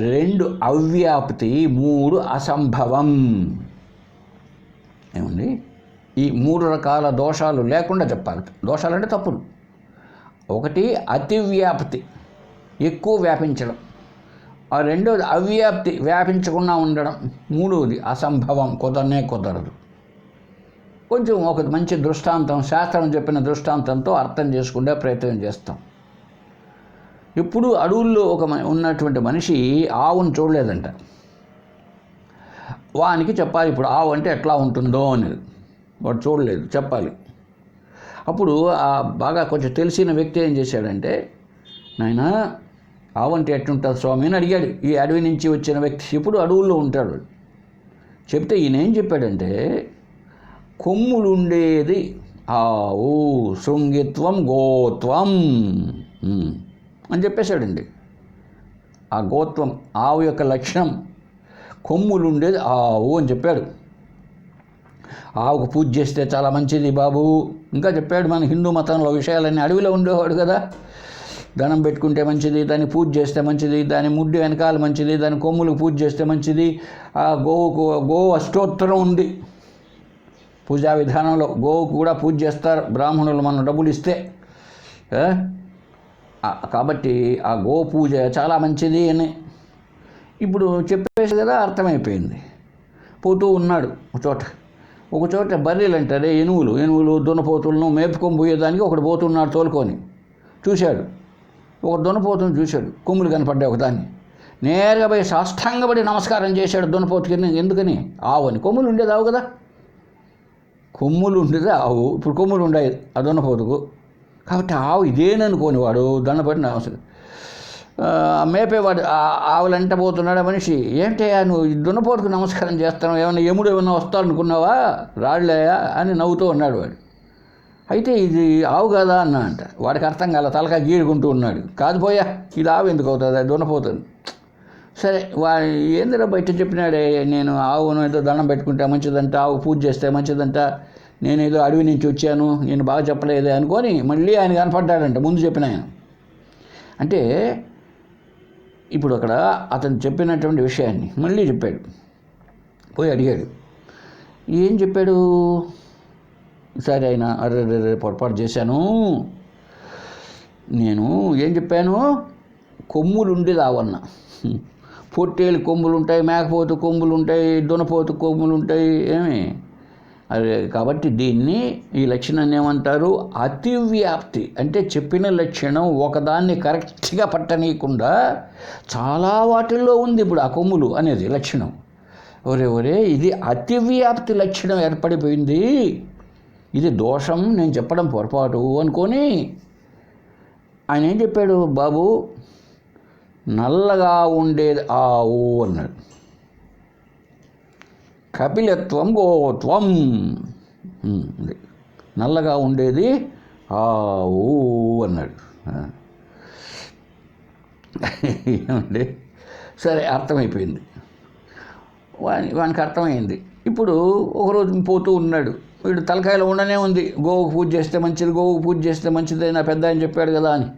2 అవ్యాప్తి, 3 అసంభవం. ఏమండి? ఈ 3 రకాల దోషాలు లేకుండా చెప్పాలి. దోషాలు అంటే తప్పులు. 1 అతివ్యాప్తి, ఎక్కువ వ్యాపించడం. 2వది అవ్యాప్తి, వ్యాపించకుండా ఉండడం. 3వది అసంభవం, కుదరదు. కొంచెం ఒక మంచి దృష్టాంతం, శాస్త్రం చెప్పిన దృష్టాంతంతో అర్థం చేసుకుంటే ప్రయత్నం చేస్తాం. ఇప్పుడు అడవుల్లో ఉన్నటువంటి మనిషి ఆవును చూడలేదంట. వానికి చెప్పాలి ఇప్పుడు ఆవు అంటే ఎట్లా ఉంటుందో అనేది. వాడు చూడలేదు, చెప్పాలి. అప్పుడు బాగా కొంచెం తెలిసిన వ్యక్తి ఏం చేశాడంటే, నాయనా ఆవు అంటే ఎట్లుంటుంది స్వామి అని అడిగాడు. ఈ అడవి నుంచి వచ్చిన వ్యక్తి ఇప్పుడు అడవుల్లో ఉంటాడు. చెప్తే ఈయన ఏం చెప్పాడంటే, కొమ్ములుండేది ఆవు, శృంగిత్వం గోత్వం అని చెప్పేశాడండి. ఆ గోత్వం, ఆవు యొక్క లక్షణం, కొమ్ములుండేది ఆవు అని చెప్పాడు. ఆవుకు పూజ చేస్తే చాలా మంచిది బాబు. ఇంకా చెప్పాడు మన హిందూ మతంలో విషయాలన్నీ. అడవిలో ఉండేవాడు కదా, దండం పెట్టుకుంటే మంచిది, దాన్ని పూజ చేస్తే మంచిది, దాని ముడ్డి వెనకాల మంచిది, దాని కొమ్ములకు పూజ చేస్తే మంచిది. ఆ గో అష్టోత్తరం ఉంది పూజా విధానంలో. గోవుకు కూడా పూజ చేస్తారు బ్రాహ్మణులు, మనం డబ్బులు ఇస్తే. కాబట్టి ఆ గోపూజ చాలా మంచిది అని ఇప్పుడు చెప్పేసి కదా, అర్థమైపోయింది. పోతూ ఉన్నాడు ఒక చోట బర్రెలు అంటారే, ఎనువులు దున్నపోతులను మేపుకొని పోయేదానికి ఒకడు పోతున్నాడు తోలుకొని. చూశాడు, ఒక దున్నపోతుని చూశాడు, కొమ్ములు కనపడ్డాయి ఒకదాన్ని. నేరుగా పోయి సాష్టాంగపడి నమస్కారం చేశాడు దున్నపోతుకి. ఎందుకని? ఆవు అని. కొమ్ములు ఉండేది ఆవు కదా, కొమ్ములు ఉండేది ఆవు. ఇప్పుడు కొమ్ములు ఉండేది ఆ దున్నపోతుకు. కాబట్టి ఆవు ఇదేననుకోని వాడు దండపడి నమస్కారం. మేపేవాడు ఆవులంట పోతున్నాడు ఆ మనిషి. ఏంటయ్యా నువ్వు దున్నపోతుకు నమస్కారం చేస్తాను, ఏమన్నా వస్తాడనుకున్నావా, రాళ్ళయా అని నవ్వుతూ ఉన్నాడు వాడు. అయితే ఇది ఆవు కదా అన్నా అంట. వాడికి అర్థం కాల, తలకాయ గీడుకుంటూ ఉన్నాడు. కాదు పోయా, ఇది ఆవు ఎందుకు అవుతుంది, అది దున్నపోతుంది. సరే వాడు ఏందిరా బయట చెప్పినాడే, నేను ఆవును ఏదో దండం పెట్టుకుంటే మంచిదంట, ఆవు పూజ చేస్తే మంచిదంట, నేనేదో అడవి నుంచి వచ్చాను, నేను బాగా చెప్పలేదే అనుకొని మళ్ళీ ఆయన కనపడ్డాడంట ముందు చెప్పిన ఆయన. అంటే ఇప్పుడు అక్కడ అతను చెప్పినటువంటి విషయాన్ని మళ్ళీ చెప్పాడు. పోయి అడిగాడు, ఏం చెప్పాడు? సరే ఆయన, అరే పొరపాటు చేశాను, నేను ఏం చెప్పాను, కొమ్ములు ఉండేది ఆవన్న. పొట్టేలు కొమ్ములు ఉంటాయి, మేకపోతు కొమ్ములు ఉంటాయి, దున్నపోతు కొమ్ములు ఉంటాయి, ఏమి అదే. కాబట్టి దీన్ని, ఈ లక్షణాన్ని ఏమంటారు? అతివ్యాప్తి. అంటే చెప్పిన లక్షణం ఒకదాన్ని కరెక్ట్గా పట్టనీయకుండా చాలా వాటిల్లో ఉంది ఇప్పుడు ఆ కొమ్ములు అనేది లక్షణం. ఒరే ఇది అతివ్యాప్తి లక్షణం ఏర్పడిపోయింది, ఇది దోషం, నేను చెప్పడం పొరపాటు అనుకొని ఆయన ఏం చెప్పాడు? బాబు, నల్లగా ఉండేది ఆవు అన్నాడు. కపిలత్వం గోత్వం, నల్లగా ఉండేది ఆవు అన్నాడు. ఏమండి, సరే అర్థమైపోయింది, వానికి అర్థమైంది. ఇప్పుడు ఒకరోజు పోతూ ఉన్నాడు, వీడు తలకాయలో ఉండనే ఉంది, గోవుకు పూజ చేస్తే మంచిది, గోవుకు పూజ చేస్తే మంచిది నా పెద్ద ఆయన చెప్పాడు కదా అని.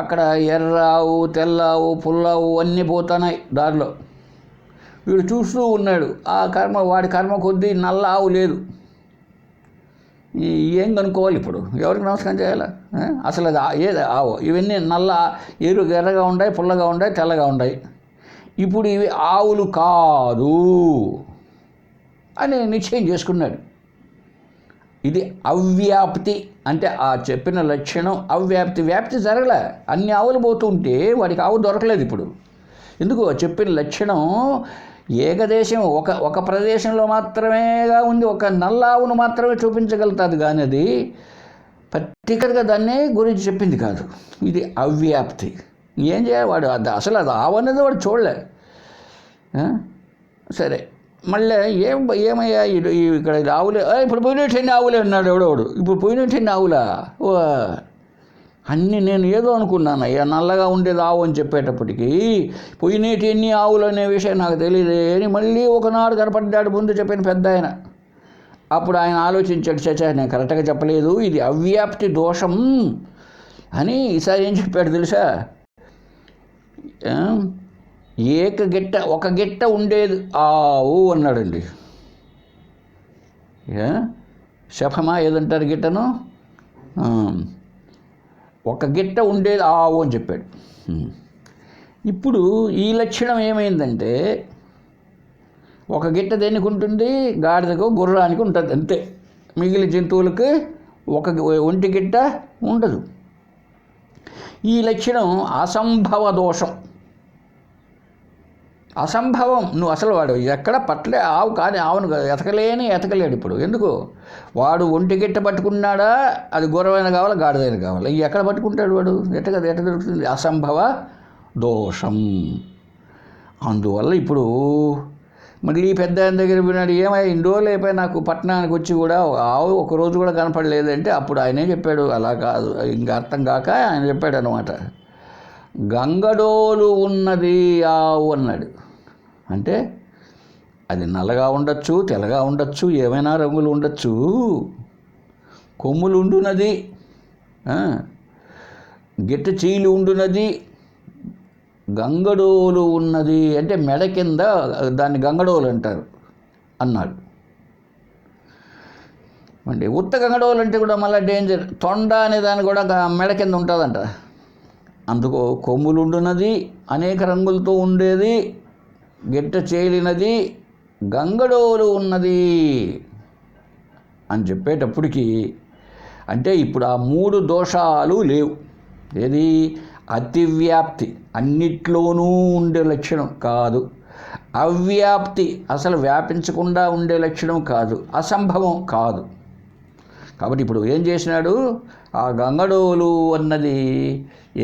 అక్కడ ఎర్రావు, తెల్లావు, పుల్లావు అన్నీ పోతున్నాయి దారిలో. వీడు చూస్తూ ఉన్నాడు, ఆ వాడి కర్మ కొద్దీ నల్ల ఆవు లేదు. ఏం కనుక్కోవాలి ఇప్పుడు, ఎవరికి నమస్కారం చేయాలా? అసలు అది ఏది ఆవు? ఇవన్నీ నల్ల, ఎర్రగా ఉన్నాయి, పుల్లగా ఉన్నాయి, తెల్లగా ఉన్నాయి. ఇప్పుడు ఇవి ఆవులు కాదు అని నిశ్చయం చేసుకున్నాడు. ఇది అవ్యాప్తి. అంటే ఆ చెప్పిన లక్షణం అవ్యాప్తి. వ్యాప్తి జరగలే, అన్ని ఆవులు పోతుంటే వాడికి ఆవు దొరకలేదు. ఇప్పుడు ఎందుకు? చెప్పిన లక్షణం ఏకదేశం, ఒక ప్రదేశంలో మాత్రమేగా ఉంది, ఒక నల్ల ఆవును మాత్రమే చూపించగలుగుతుంది, కానీ అది పర్టికులర్గా దాన్నే గురించి చెప్పింది కాదు. ఇది అవ్యాప్తి. ఏం చేయాలి వాడు? అసలు అది ఆవు అనేది వాడు చూడలే. సరే, మళ్ళీ ఏమయ్యా ఇక్కడ ఆవులే, ఇప్పుడు పోయినట్టండి ఆవులే అన్నాడు ఎవడోడు. ఇప్పుడు పోయినట్టండి ఆవులా? అన్నీ నేను ఏదో అనుకున్నాను అయ్యా, నల్లగా ఉండేది ఆవు అని చెప్పేటప్పటికీ పోయినేటి ఎన్ని ఆవులు అనే విషయం నాకు తెలియదే అని మళ్ళీ ఒకనాడు కనపడ్డాడు ముందు చెప్పిన పెద్ద ఆయన. అప్పుడు ఆయన ఆలోచించాడు, చచ్చా నేను కరెక్ట్గా చెప్పలేదు, ఇది అవ్యాప్తి దోషం అని. ఈసారి ఏం చెప్పాడు తెలుసా? ఒక గిట్ట ఉండేది ఆవు అన్నాడండి. శఫమా ఏదంటారు గిట్టను? ఒక గిట్ట ఉండేది ఆవు అని చెప్పాడు. ఇప్పుడు ఈ లక్షణం ఏమైందంటే, ఒక గిట్ట దేనికి ఉంటుంది? గాడిదకు, గుర్రానికి ఉంటుంది అంతే. మిగిలిన జంతువులకి ఒంటి గిట్ట ఉండదు. ఈ లక్షణం అసంభవ దోషం. అసంభవం. నువ్వు అసలు వాడు ఎక్కడ పట్టలే ఆవు, కానీ ఆవును ఎతకలేడు. ఇప్పుడు ఎందుకు? వాడు ఒంటి గిట్ట పట్టుకున్నాడా, అది గుర్రమైన కావాలా, గాడిదైన కావాలా, ఎక్కడ పట్టుకుంటాడు వాడు? ఎట్ట దొరుకుతుంది? అసంభవ దోషం. అందువల్ల ఇప్పుడు మళ్ళీ పెద్ద ఆయన దగ్గర విన్నాడు, ఏమయ్యా ఇన్ని రోజులు అయిపోయి నాకు పట్టణానికి వచ్చి కూడా ఆవు ఒకరోజు కూడా కనపడలేదంటే, అప్పుడు ఆయనే చెప్పాడు, అలా కాదు, ఇంకా అర్థం కాక ఆయన చెప్పాడు అనమాట. గంగడోలు ఉన్నది ఆవు అన్నాడు. అంటే అది నల్లగా ఉండొచ్చు, తెల్లగా ఉండొచ్చు, ఏమైనా రంగులు ఉండొచ్చు, కొమ్ములు ఉండున్నది, గిట్ట చీలు ఉండున్నది, గంగడోలు ఉన్నది అంటే మెడ కింద, దాన్ని గంగడోలు అంటారు అన్నాడు. అంటే ఉత్త గంగడోలు అంటే కూడా మళ్ళీ డేంజర్. తొండ అనే దాన్ని కూడా మెడ కింద ఉంటుందంట. అందుకు కొమ్ములుండునది, అనేక రంగులతో ఉండేది, గిట్ట చేలినది, గంగడోలు ఉన్నది అని చెప్పేటప్పటికి అంటే ఇప్పుడు ఆ 3 దోషాలు లేవు. ఏది? అతివ్యాప్తి అన్నిట్లోనూ ఉండే లక్షణం కాదు, అవ్యాప్తి అసలు వ్యాపించకుండా ఉండే లక్షణం కాదు, అసంభవం కాదు. కాబట్టి ఇప్పుడు ఏం చేసినాడు? ఆ గంగడోలు అన్నది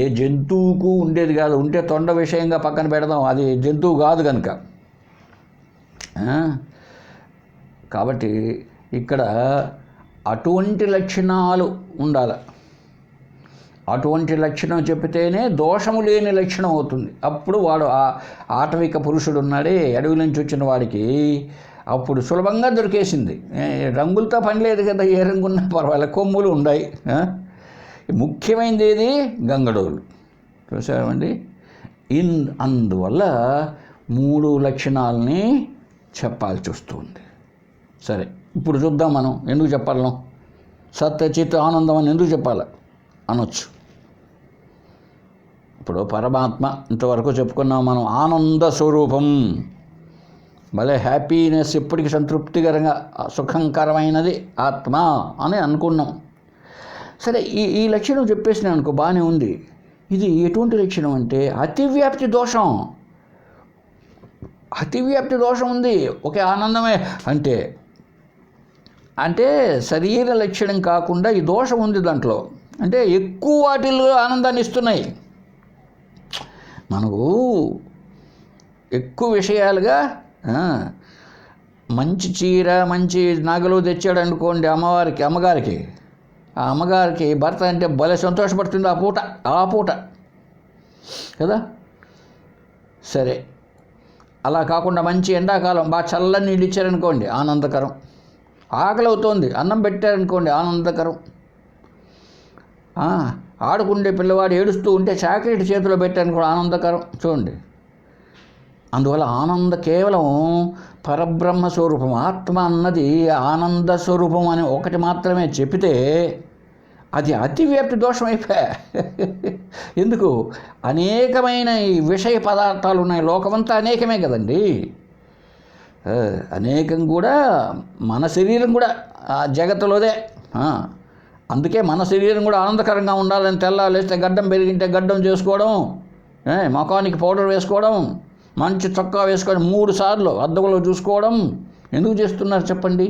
ఏ జంతువుకు ఉండేది కాదు. ఉంటే తొండ విషయంగా పక్కన పెడదాం, అది జంతువు కాదు కనుక. కాబట్టి ఇక్కడ అటువంటి లక్షణాలు ఉండాలి. అటువంటి లక్షణం చెప్తేనే దోషము లేని లక్షణం అవుతుంది. అప్పుడు వాడు ఆ ఆటవిక పురుషుడు ఉన్నాడే, అడవి నుంచి వచ్చిన వాడికి అప్పుడు సులభంగా దొరికేసింది. రంగులతో పని లేదు కదా, ఏ రంగు ఉన్నా పర్వాలేదు, కొమ్ములు ఉన్నాయి. ముఖ్యమైనది ఏది? గంగడోలు. చూసామండి. అందువల్ల 3 లక్షణాలని చెప్పాల్సి వస్తుంది. సరే, ఇప్పుడు చూద్దాం మనం ఎందుకు చెప్పాలను. సత్ చిత్ ఆనందం అని ఎందుకు చెప్పాలి అనొచ్చు. ఇప్పుడు పరమాత్మ ఇంతవరకు చెప్పుకున్నాం మనం, ఆనంద స్వరూపం, భలే హ్యాపీనెస్, ఎప్పటికీ సంతృప్తికరంగా సుఖంకరమైనది ఆత్మ అని అనుకున్నాం. సరే, ఈ లక్షణం చెప్పేసినా అనుకో, బాగానే ఉంది. ఇది ఎటువంటి లక్షణం అంటే అతివ్యాప్తి దోషం. అతివ్యాప్తి దోషం ఉంది. ఒకే ఆనందమే అంటే శరీర లక్షణం కాకుండా ఈ దోషం ఉంది దాంట్లో. అంటే ఎక్కువ వాటిల్లో ఆనందాన్ని ఇస్తున్నాయి. మనకు ఎక్కువ విషయాలుగా మంచి చీర, మంచి నగలు తెచ్చాడు అనుకోండి అమ్మగారికి, ఆ అమ్మగారికి భర్త అంటే భలే సంతోషపడుతుంది ఆ పూట కదా. సరే, అలా కాకుండా మంచి ఎండాకాలం బాగా చల్లని నీళ్ళు ఇచ్చారనుకోండి, ఆనందకరం. ఆకలి అవుతోంది, అన్నం పెట్టారనుకోండి, ఆనందకరం. ఆడుకుండే పిల్లవాడు ఏడుస్తూ ఉంటే చాక్లెట్ చేతిలో పెట్టారనుకోండి, ఆనందకరం. చూడండి, అందువల్ల కేవలం పరబ్రహ్మ స్వరూపం, ఆత్మ అన్నది ఆనంద స్వరూపం అని ఒకటి మాత్రమే చెప్పితే అది అతివ్యాప్తి దోషం అయిపోయా. ఎందుకు? అనేకమైన ఈ విషయ పదార్థాలు ఉన్నాయి, లోకమంతా అనేకమే కదండి. అనేకం కూడా మన శరీరం కూడా ఆ జగత్తులోదే. అందుకే మన శరీరం కూడా ఆనందకరంగా ఉండాలని తెల్లాలేస్తే గడ్డం పెరిగింటే గడ్డం చేసుకోవడం, ముఖానికి పౌడర్ వేసుకోవడం, మంచి చొక్కా వేసుకొని 3 సార్లు అద్దంలో చూసుకోవడం ఎందుకు చేస్తున్నారు చెప్పండి?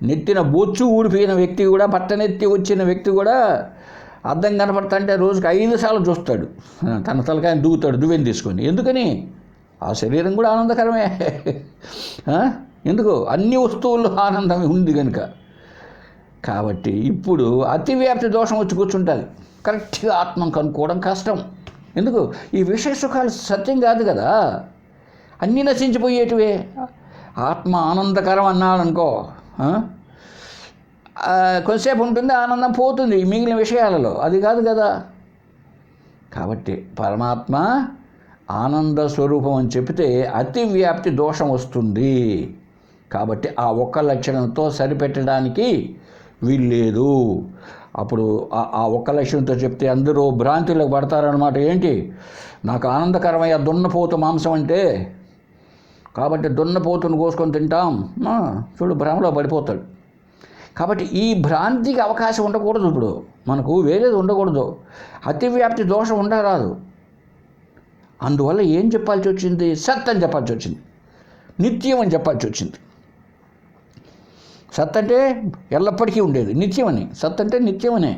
నెత్తిన బొచ్చు ఊడిపోయిన వ్యక్తి కూడా, పట్టనెత్తి వచ్చిన వ్యక్తి కూడా అద్దం కనపడుతుంటే రోజుకి 5 సార్లు చూస్తాడు, తన తలకాయని దువ్వెని తీసుకొని. ఎందుకని? ఆ శరీరం కూడా ఆనందకరమే. ఎందుకు? అన్ని వస్తువుల్లో ఆనందం ఉంది కనుక. కాబట్టి ఇప్పుడు అతివ్యాప్తి దోషం వచ్చి కూర్చుంటుంది. కరెక్ట్గా ఆత్మను కనుక్కోవడం కష్టం. ఎందుకు? ఈ విషయ సుఖాలు సత్యం కాదు కదా, అన్నీ నశించిపోయేటివే. ఆత్మ ఆనందకరం అన్నాడనుకో, కొంతసేపు ఉంటుంది, ఆనందం పోతుంది మిగిలిన విషయాలలో. అది కాదు కదా. కాబట్టి పరమాత్మ ఆనంద స్వరూపం అని చెప్తే అతివ్యాప్తి దోషం వస్తుంది. కాబట్టి ఆ ఒక్క లక్షణంతో సరిపెట్టడానికి వీల్లేదు. అప్పుడు ఆ ఒక్క లక్షణంతో చెప్తే అందరూ భ్రాంతిలోకి పడతారనమాట. ఏంటి? నాకు ఆనందకరమయ్యా దున్నపోతు మాంసం అంటే, కాబట్టి దున్నపోతును కోసుకొని తింటాం. చూడు, భ్రమలో పడిపోతాడు. కాబట్టి ఈ భ్రాంతికి అవకాశం ఉండకూడదు. ఇప్పుడు మనకు వేరేది ఉండకూడదు, అతివ్యాప్తి దోషం ఉండరాదు. అందువల్ల ఏం చెప్పాల్సి వచ్చింది? సత్ అని చెప్పాల్సి వచ్చింది, నిత్యం అని చెప్పాల్సి వచ్చింది. సత్ అంటే ఎల్లప్పటికీ ఉండేది, నిత్యమని. సత్ అంటే నిత్యమనే,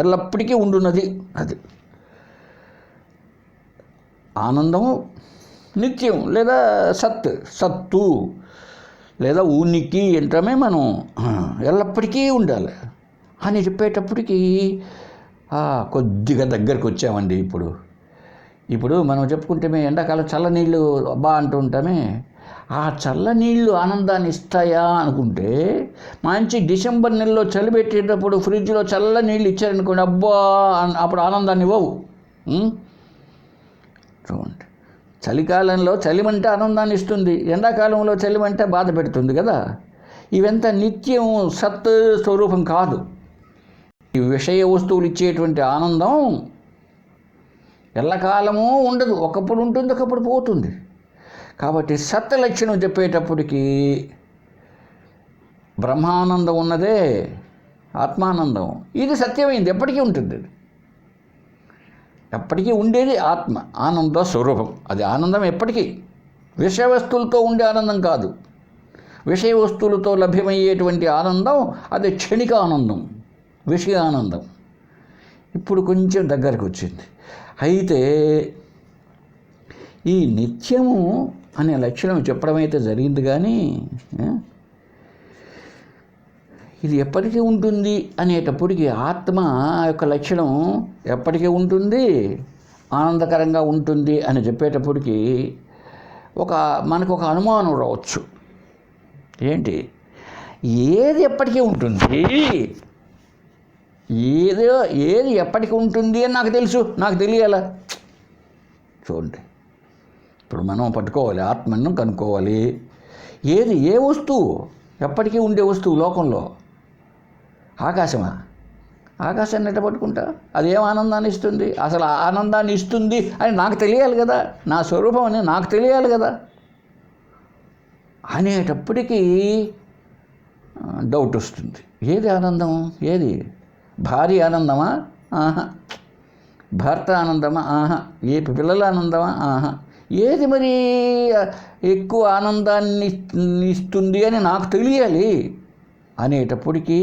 ఎల్లప్పటికీ ఉండున్నది. అది ఆనందము నిత్యం, లేదా సత్తు లేదా ఉనికి అంటమే మనం ఎల్లప్పటికీ ఉండాలి అని చెప్పేటప్పటికీ కొద్దిగా దగ్గరికి వచ్చామండి. ఇప్పుడు మనం చెప్పుకుంటే ఎండాకాలం చల్లనీళ్ళు అబ్బా అంటూ ఉంటామే, ఆ చల్లనీళ్ళు ఆనందాన్ని ఇస్తాయా అనుకుంటే, మంచి డిసెంబర్ నెలలో చలి పెట్టేటప్పుడు ఫ్రిడ్జ్లో చల్ల నీళ్ళు ఇచ్చారనుకోండి, అబ్బా అప్పుడు ఆనందాన్ని ఇవ్వవు. చూడండి, చలికాలంలో చలిమంటే ఆనందాన్ని ఇస్తుంది, ఎండాకాలంలో చలిమంటే బాధ పెడుతుంది కదా. ఇవంతా నిత్యం సత్ స్వరూపం కాదు. ఈ విషయ వస్తువులు ఇచ్చేటువంటి ఆనందం ఎల్లకాలము ఉండదు, ఒకప్పుడు ఉంటుంది, ఒకప్పుడు పోతుంది. కాబట్టి సత్ లక్షణం చెప్పేటప్పటికీ బ్రహ్మానందం ఉన్నదే ఆత్మానందం, ఇది సత్యమైంది, ఎప్పటికీ ఉంటుంది. అది ఎప్పటికీ ఉండేది ఆత్మ ఆనంద స్వరూపం. అది ఆనందం ఎప్పటికీ, విషయ వస్తువులతో ఉండే ఆనందం కాదు. విషయ వస్తువులతో లభ్యమయ్యేటువంటి ఆనందం అది క్షణిక ఆనందం, విషయానందం. ఇప్పుడు కొంచెం దగ్గరకు వచ్చింది. అయితే ఈ నిత్యము అనే లక్షణం చెప్పడం అయితే జరిగింది, కానీ ఇది ఎప్పటికీ ఉంటుంది అనేటప్పటికీ ఆత్మ యొక్క లక్షణం ఎప్పటికీ ఉంటుంది, ఆనందకరంగా ఉంటుంది అని చెప్పేటప్పటికీ మనకు ఒక అనుమానం రావచ్చు. ఏంటి, ఏది ఎప్పటికీ ఉంటుంది, ఏది ఎప్పటికీ ఉంటుంది అని నాకు తెలుసు, నాకు తెలియాలా? చూడండి, ఇప్పుడు మనం పట్టుకోవాలి, ఆత్మను కనుక్కోవాలి. ఏ వస్తువు ఎప్పటికీ ఉండే వస్తువు లోకంలో? ఆకాశమా? ఆకాశాన్ని ఎట్ట పట్టుకుంటా? అది ఏం ఆనందాన్ని ఇస్తుంది? అసలు ఆనందాన్ని ఇస్తుంది అని నాకు తెలియాలి కదా, నా స్వరూపం అని నాకు తెలియాలి కదా. అనేటప్పటికీ డౌట్ వస్తుంది. ఏది ఆనందం? ఏది? భార్య ఆనందమా? ఆహా. భర్త ఆనందమా? ఆహా. పిల్లల ఆనందమా? ఆహా. ఏది మరి ఎక్కువ ఆనందాన్ని ఇస్తుంది అని నాకు తెలియాలి అనేటప్పటికీ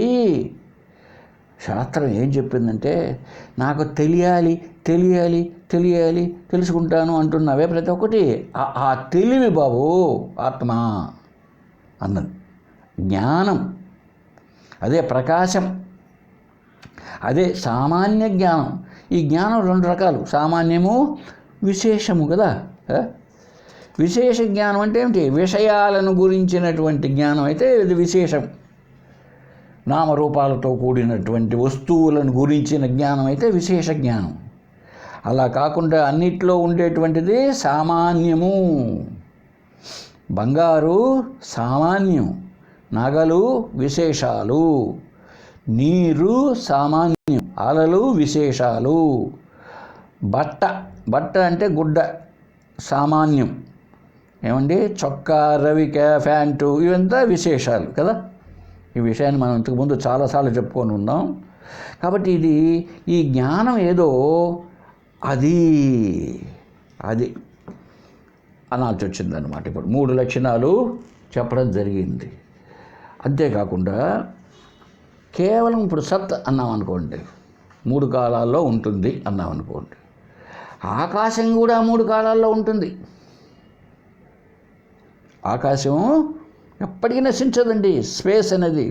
శాస్త్రం ఏం చెప్పిందంటే, నాకు తెలియాలి తెలుసుకుంటాను అంటున్నావే ప్రతి ఒక్కటి, ఆ తెలివి బాబు ఆత్మ అన్నది. జ్ఞానం అదే ప్రకాశం, అదే సామాన్య జ్ఞానం. ఈ జ్ఞానం రెండు రకాలు, సామాన్యము, విశేషము కదా. విశేష జ్ఞానం అంటే ఏమిటి? విషయాలను గురించినటువంటి జ్ఞానం అయితే ఇది విశేషం. నామరూపాలతో కూడినటువంటి వస్తువులను గురించిన జ్ఞానం అయితే విశేష జ్ఞానం. అలా కాకుండా అన్నిట్లో ఉండేటువంటిది సామాన్యము. బంగారు సామాన్యం, నగలు విశేషాలు, నీరు సామాన్యం, అలలు విశేషాలు, బట్ట అంటే గుడ్డ సామాన్యం. ఏమండి, చొక్కా, రవిక, ప్యాంటు ఇవంతా విశేషాలు కదా. ఈ విషయాన్ని మనం ఇంతకుముందు చాలాసార్లు చెప్పుకొని ఉన్నాం. కాబట్టి ఈ జ్ఞానం ఏదో అది అనాల్సి వచ్చిందనమాట. ఇప్పుడు 3 లక్షణాలు చెప్పడం జరిగింది. అంతేకాకుండా కేవలం ఇప్పుడు సత్ అన్నాం అనుకోండి, 3 కాలాల్లో ఉంటుంది అన్నాం అనుకోండి. ఆకాశం కూడా 3 కాలాల్లో ఉంటుంది. ఆకాశం ఎప్పటికీ నశించదండి. స్పేస్ అనేది,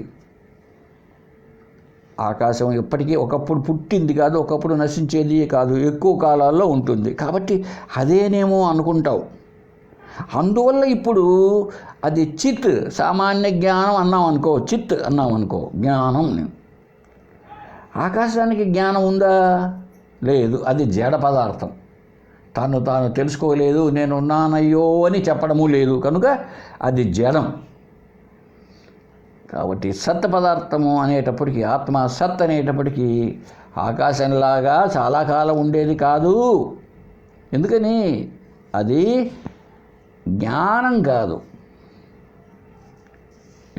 ఆకాశం ఎప్పటికీ ఒకప్పుడు పుట్టింది కాదు, ఒకప్పుడు నశించేది కాదు, ఎక్కువ కాలాల్లో ఉంటుంది. కాబట్టి అదేనేమో అనుకుంటావు. అందువల్ల ఇప్పుడు అది చిత్, సామాన్య జ్ఞానం అన్నాం అనుకో, చిత్ అన్నాం అనుకో, జ్ఞానం. ఆకాశానికి జ్ఞానం ఉందా? లేదు, అది జడ పదార్థం. తాను తెలుసుకోలేదు, నేను ఉన్నానయ్యో అని చెప్పడము లేదు, కనుక అది జడం. కాబట్టి సత్ పదార్థము అనేటప్పటికీ, ఆత్మ సత్ అనేటప్పటికీ ఆకాశంలాగా చాలా కాలం ఉండేది కాదు. ఎందుకని? అది జ్ఞానం కాదు.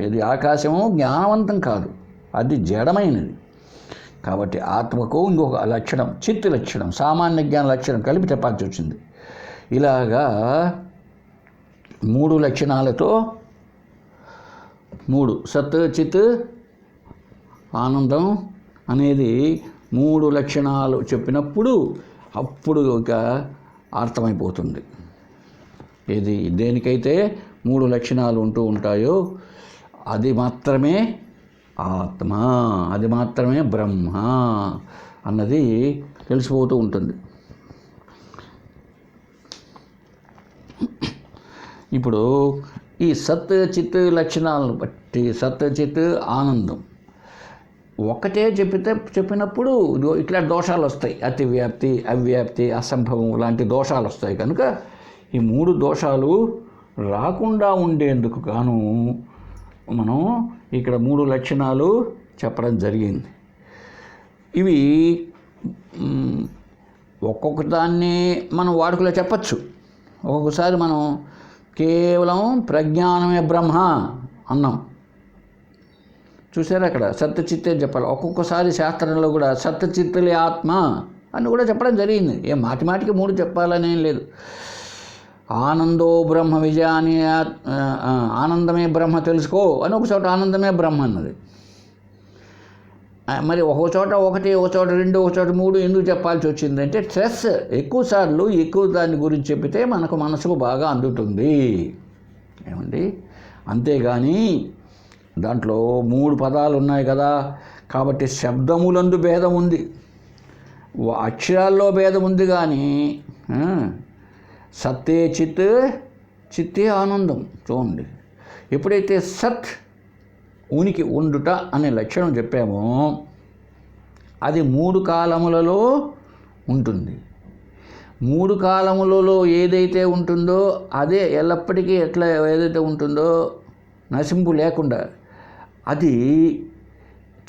ఇది ఆకాశము జ్ఞానవంతం కాదు, అది జడమైనది. కాబట్టి ఆత్మకు ఇంకొక లక్షణం, చిత్ లక్షణం, సామాన్య జ్ఞాన లక్షణం కలిపి చెప్పాల్సి వచ్చింది. ఇలాగా 3 లక్షణాలతో 3 సత్, చిత్, ఆనందం అనేది 3 లక్షణాలు చెప్పినప్పుడు అప్పుడు ఇక అర్థమైపోతుంది. ఇది దేనికైతే 3 లక్షణాలు ఉంటూ ఉంటాయో అది మాత్రమే ఆత్మ, అది మాత్రమే బ్రహ్మ అన్నది తెలిసిపోతూ ఉంటుంది. ఇప్పుడు ఈ సత్, చిత్ లక్షణాలను బట్టి, సత్, చిత్, ఆనందం ఒకటే చెప్పినప్పుడు ఇట్లా దోషాలు వస్తాయి. అతివ్యాప్తి, అవ్యాప్తి, అసంభవం లాంటి దోషాలు వస్తాయి. కనుక ఈ 3 దోషాలు రాకుండా ఉండేందుకు గాను మనం ఇక్కడ 3 లక్షణాలు చెప్పడం జరిగింది. ఇవి ఒక్కొక్క దాన్ని మనం వాడుకలో చెప్పచ్చు. ఒక్కొక్కసారి మనం కేవలం ప్రజ్ఞానమే బ్రహ్మ అన్నాం. చూసారా, అక్కడ సత్యచిత్తే చెప్పాలి. ఒక్కొక్కసారి శాస్త్రంలో కూడా సత్యచిత్తులే ఆత్మ అని కూడా చెప్పడం జరిగింది. మాటికి 3 చెప్పాలనేం లేదు. ఆనందో బ్రహ్మ విజయాని, ఆనందమే బ్రహ్మ తెలుసుకో అని ఒక చోట ఆనందమే బ్రహ్మ అన్నది. మరి ఒక చోట 1, ఒక చోట 2, ఒక చోట 3 ఎందుకు చెప్పాల్సి వచ్చిందంటే స్ట్రెస్ ఎక్కువసార్లు ఎక్కువ దాని గురించి చెప్పితే మనకు మనసుకు బాగా అందుతుంది ఏమండి. అంతేగాని దాంట్లో 3 పదాలు ఉన్నాయి కదా, కాబట్టి శబ్దములందు భేదం ఉంది, అక్షరాల్లో భేదం ఉంది. కానీ సత్తే చిత్, చిత్తే ఆనందం. చూడండి, ఎప్పుడైతే సత్ ఉనికి ఉండుట అనే లక్షణం చెప్పామో అది 3 కాలములలో ఉంటుంది. 3 కాలములలో ఏదైతే ఉంటుందో అదే ఎల్లప్పటికీ ఎట్లా ఏదైతే ఉంటుందో నశింపు లేకుండా అది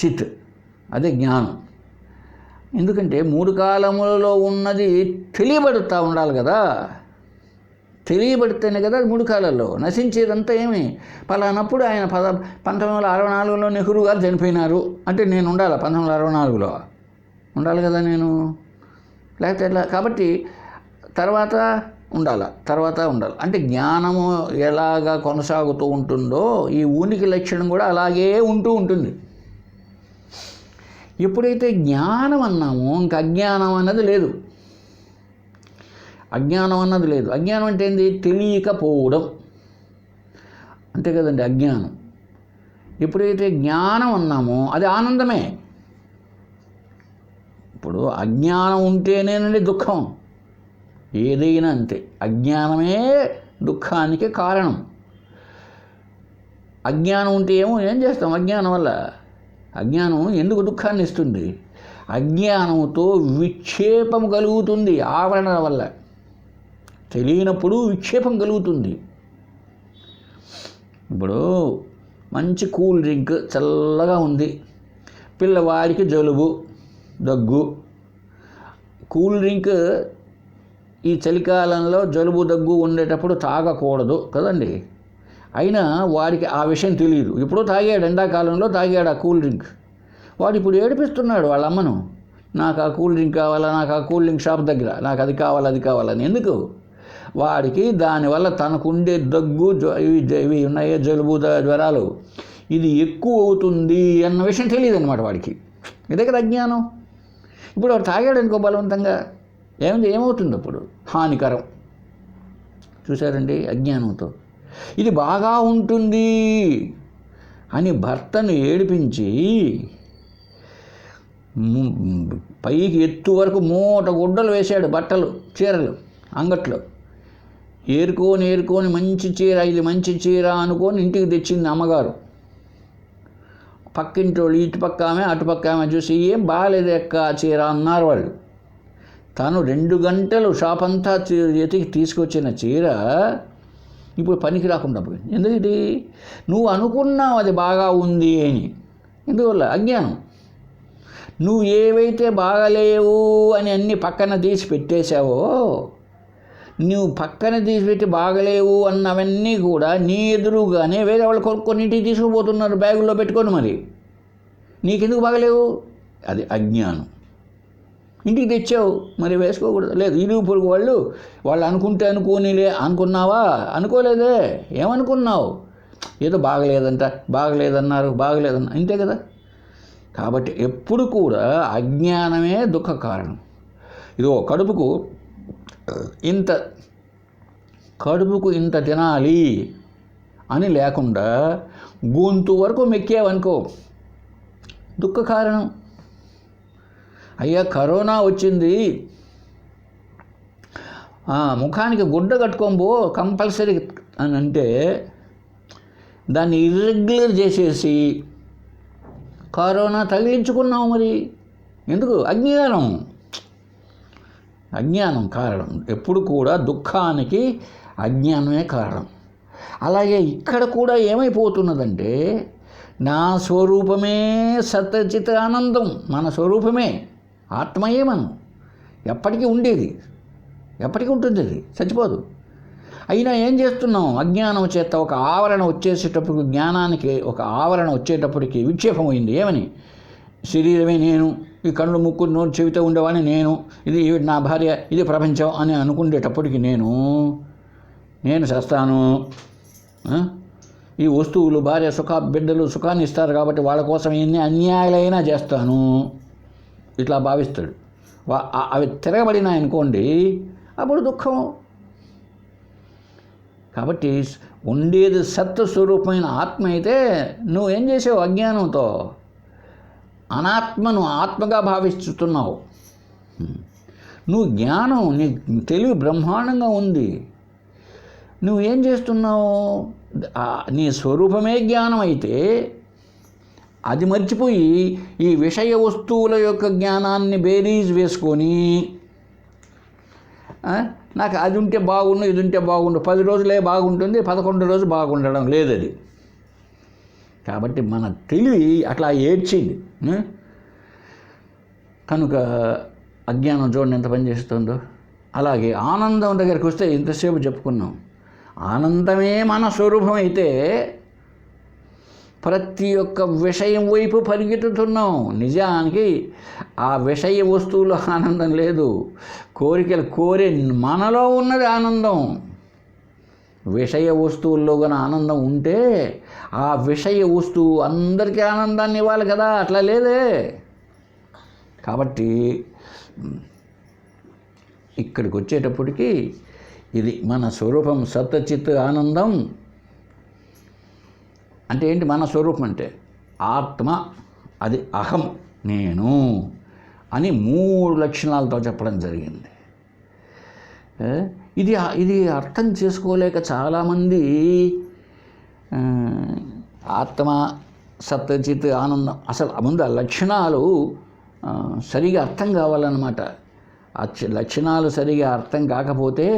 చిత్, అదే జ్ఞానం. ఎందుకంటే 3 కాలములలో ఉన్నది తెలియబడుతూ ఉండాలి కదా, తెలియబడితేనే కదా 3 కాలాల్లో. నశించేదంతా ఏమి, పలానప్పుడు ఆయన 1964లో నెహ్రూ గారు చనిపోయినారు అంటే నేను ఉండాలా 1964లో ఉండాలి కదా నేను, లేకపోతే ఎట్లా? కాబట్టి తర్వాత ఉండాలి. అంటే జ్ఞానము ఎలాగా కొనసాగుతూ ఉంటుందో ఈ ఉనికి లక్షణం కూడా అలాగే ఉంటుంది. ఎప్పుడైతే జ్ఞానం అన్నామో ఇంకా అజ్ఞానం అన్నది లేదు. అజ్ఞానం అంటే ఏంది? తెలియకపోవడం అంతే కదండి అజ్ఞానం. ఎప్పుడైతే జ్ఞానం అన్నామో అది ఆనందమే. ఇప్పుడు అజ్ఞానం ఉంటేనేనండి దుఃఖం, ఏదైనా అంతే. అజ్ఞానమే దుఃఖానికి కారణం. అజ్ఞానం ఉంటే ఏం చేస్తాం? అజ్ఞానం వల్ల అజ్ఞానం ఎందుకు దుఃఖాన్ని ఇస్తుంది? అజ్ఞానంతో విక్షేపం కలుగుతుంది. ఆవరణ వల్ల తెలియనప్పుడు విక్షేపం కలుగుతుంది. ఇప్పుడు మంచి కూల్ డ్రింక్ చల్లగా ఉంది, పిల్లవాడికి జలుబు దగ్గు. కూల్ డ్రింక్ ఈ చలికాలంలో జలుబు దగ్గు ఉండేటప్పుడు తాగకూడదు కదండి. అయినా వాడికి ఆ విషయం తెలియదు. ఎప్పుడో తాగాడు, ఎండాకాలంలో తాగాడు ఆ కూల్ డ్రింక్. వాడు ఇప్పుడు ఏడిపిస్తున్నాడు వాళ్ళ అమ్మను, నాకు ఆ కూల్ డ్రింక్ కావాలా, నాకు ఆ కూల్ డ్రింక్ షాప్ దగ్గర నాకు అది కావాలని. ఎందుకు? వాడికి దానివల్ల తనకుండే దగ్గు ఇవి ఉన్నాయే జలుబు జ్వరాలు ఇది ఎక్కువ అవుతుంది అన్న విషయం తెలియదు అనమాట వాడికి. ఇదే కదా అజ్ఞానం. ఇప్పుడు వాడు తాగాడు అనుకో బలవంతంగా, ఏమవుతుంది అప్పుడు? హానికరం. చూసారండి, అజ్ఞానంతో ఇది బాగా ఉంటుంది అని భర్తను ఏడిపించి పైకి ఎత్తు వరకు మూట గుడ్డలు వేశాడు, బట్టలు చీరలు అంగట్లో ఏరుకొని మంచి చీర, ఇది మంచి చీర అనుకొని ఇంటికి తెచ్చింది అమ్మగారు. పక్కింటి వాళ్ళు ఇటు పక్క ఆమె అటు పక్క ఆమె చూసి ఏం బాగాలేదు ఎక్క చీర అన్నారు వాళ్ళు. తను 2 గంటలు షాప్ అంతా ఎతికి తీసుకొచ్చిన చీర ఇప్పుడు పనికి రాకుండా పోయింది. ఎందుకంటే నువ్వు అనుకున్నావు అది బాగా ఉంది అని. ఎందువల్ల? అజ్ఞానం. నువ్వు ఏవైతే బాగలేవు అని అన్నీ పక్కన తీసి పెట్టేశావో, నువ్వు పక్కన తీసిపెట్టి బాగలేవు అన్నవన్నీ కూడా నీ ఎదురుగానే వేరే వాళ్ళు కొన్నింటికి తీసుకుపోతున్నారు బ్యాగుల్లో పెట్టుకొని. మరి నీకెందుకు బాగలేవు? అది అజ్ఞానం. ఇంటికి తెచ్చావు, మరి వేసుకోకూడదు. లేదు, ఇరుగు పొరుగు వాళ్ళు అనుకుంటే అనుకున్నావా? అనుకోలేదే. ఏమనుకున్నావు? ఏదో బాగలేదన్నారు, ఇంతే కదా. కాబట్టి ఎప్పుడు కూడా అజ్ఞానమే దుఃఖ కారణం. ఇదో కడుపుకు ఇంత తినాలి అని లేకుండా గొంతు వరకు మెక్కేవనుకో దుఃఖ కారణం. అయ్యా కరోనా వచ్చింది, ముఖానికి గుడ్డ కట్టుకోబో కంపల్సరీ అని అంటే దాన్ని ఇర్రెగ్యులర్ చేసేసి కరోనా తగిలించుకున్నావు. మరి ఎందుకు? అజ్ఞానం కారణం. ఎప్పుడు కూడా దుఃఖానికి అజ్ఞానమే కారణం. అలాగే ఇక్కడ కూడా ఏమైపోతున్నదంటే నా స్వరూపమే సత్యచిత్ ఆనందం, మన స్వరూపమే ఆత్మయే మనం. ఎప్పటికీ ఉండేది, ఎప్పటికీ ఉంటుంది, అది చచ్చిపోదు. అయినా ఏం చేస్తున్నాం? అజ్ఞానం చేత ఒక ఆవరణ వచ్చేసేటప్పుడు, జ్ఞానానికి ఒక ఆవరణ వచ్చేటప్పటికి విక్షేపం అయింది. ఏమని? శరీరమే నేను, ఈ కళ్ళు ముక్కు నోరు చెవితో ఉండేవాడిని నేను, ఇది నా భార్య, ఇది ప్రపంచం అని అనుకునేటప్పటికి నేను చేస్తాను. ఈ వస్తువులు, భార్య బిడ్డలు సుఖాన్ని ఇస్తారు కాబట్టి వాళ్ళ కోసం ఎన్ని అన్యాయాలైనా చేస్తాను, ఇట్లా భావిస్తాడు. అవి తిరగబడినాయి అనుకోండి, అప్పుడు దుఃఖం. కాబట్టి ఉండేది సత్వ స్వరూపమైన ఆత్మ అయితే నువ్వేం చేసావు? అజ్ఞానంతో అనాత్మను ఆత్మగా భావిస్తున్నావు. నువ్వు జ్ఞానం, నీ తెలివి బ్రహ్మాండంగా ఉంది. నువ్వేం చేస్తున్నావు? నీ స్వరూపమే జ్ఞానం అయితే అది మర్చిపోయి ఈ విషయ వస్తువుల యొక్క జ్ఞానాన్ని బేరీజ్ వేసుకొని నాకు అది ఉంటే బాగుండు, ఇది ఉంటే బాగుండు, 10 రోజులే బాగుంటుంది, 11 రోజు బాగుండడం లేదు అది. కాబట్టి మన తెలివి అట్లా ఏడ్చింది. కనుక అజ్ఞానం చూడండి ఎంత పని చేస్తుందో. అలాగే ఆనందం దగ్గరికి వస్తే ఇంతసేపు చెప్పుకున్నాం. ఆనందమే మన స్వరూపం అయితే ప్రతి ఒక్క విషయం వైపు పరిగెత్తుతున్నాం. నిజానికి ఆ విషయ వస్తువులో ఆనందం లేదు, కోరికలు కోరే మనలో ఉన్నది ఆనందం. విషయ వస్తువుల్లో కానీ ఆనందం ఉంటే ఆ విషయ వస్తువు అందరికీ ఆనందాన్ని ఇవ్వాలి కదా, అట్లా లేదే. కాబట్టి ఇక్కడికి వచ్చేటప్పటికి ఇది మన స్వరూపం, సత్చిత్ ఆనందం. అంటే ఏంటి మన స్వరూపం? అంటే ఆత్మ, అది అహం, నేను అని 3 లక్షణాలతో చెప్పడం జరిగింది. ఇది అర్థం చేసుకోలేక చాలామంది ఆత్మ, సత్చిత్ ఆనందం, అసలు ముందు ఆ లక్షణాలు సరిగా అర్థం కావాలన్నమాట. ఆ లక్షణాలు సరిగా అర్థం కాకపోతే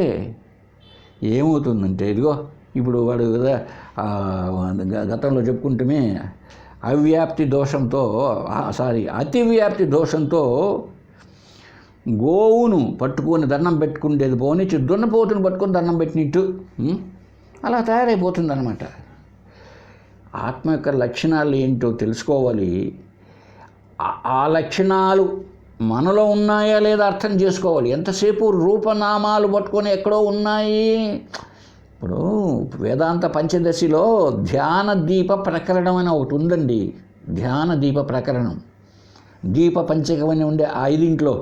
ఏమవుతుందంటే, ఇదిగో ఇప్పుడు వాడు కదా గతంలో చెప్పుకుంటమే అతివ్యాప్తి దోషంతో గోవును పట్టుకొని దండం పెట్టుకుండేది పోనిచ్చి దున్నపోతుని పట్టుకొని దండం పెట్టినట్టు అలా తయారైపోతుంది అన్నమాట. ఆత్మ యొక్క లక్షణాలు ఏంటో తెలుసుకోవాలి. ఆ లక్షణాలు మనలో ఉన్నాయా లేదా అర్థం చేసుకోవాలి. ఎంతసేపు రూపనామాలు పట్టుకొని ఎక్కడో ఉన్నాయి. ఇప్పుడు వేదాంత పంచదశిలో ధ్యాన దీప ప్రకరణం అని ఒకటి ఉందండి. ధ్యాన దీప ప్రకరణం, దీప పంచకం అని ఉండే 5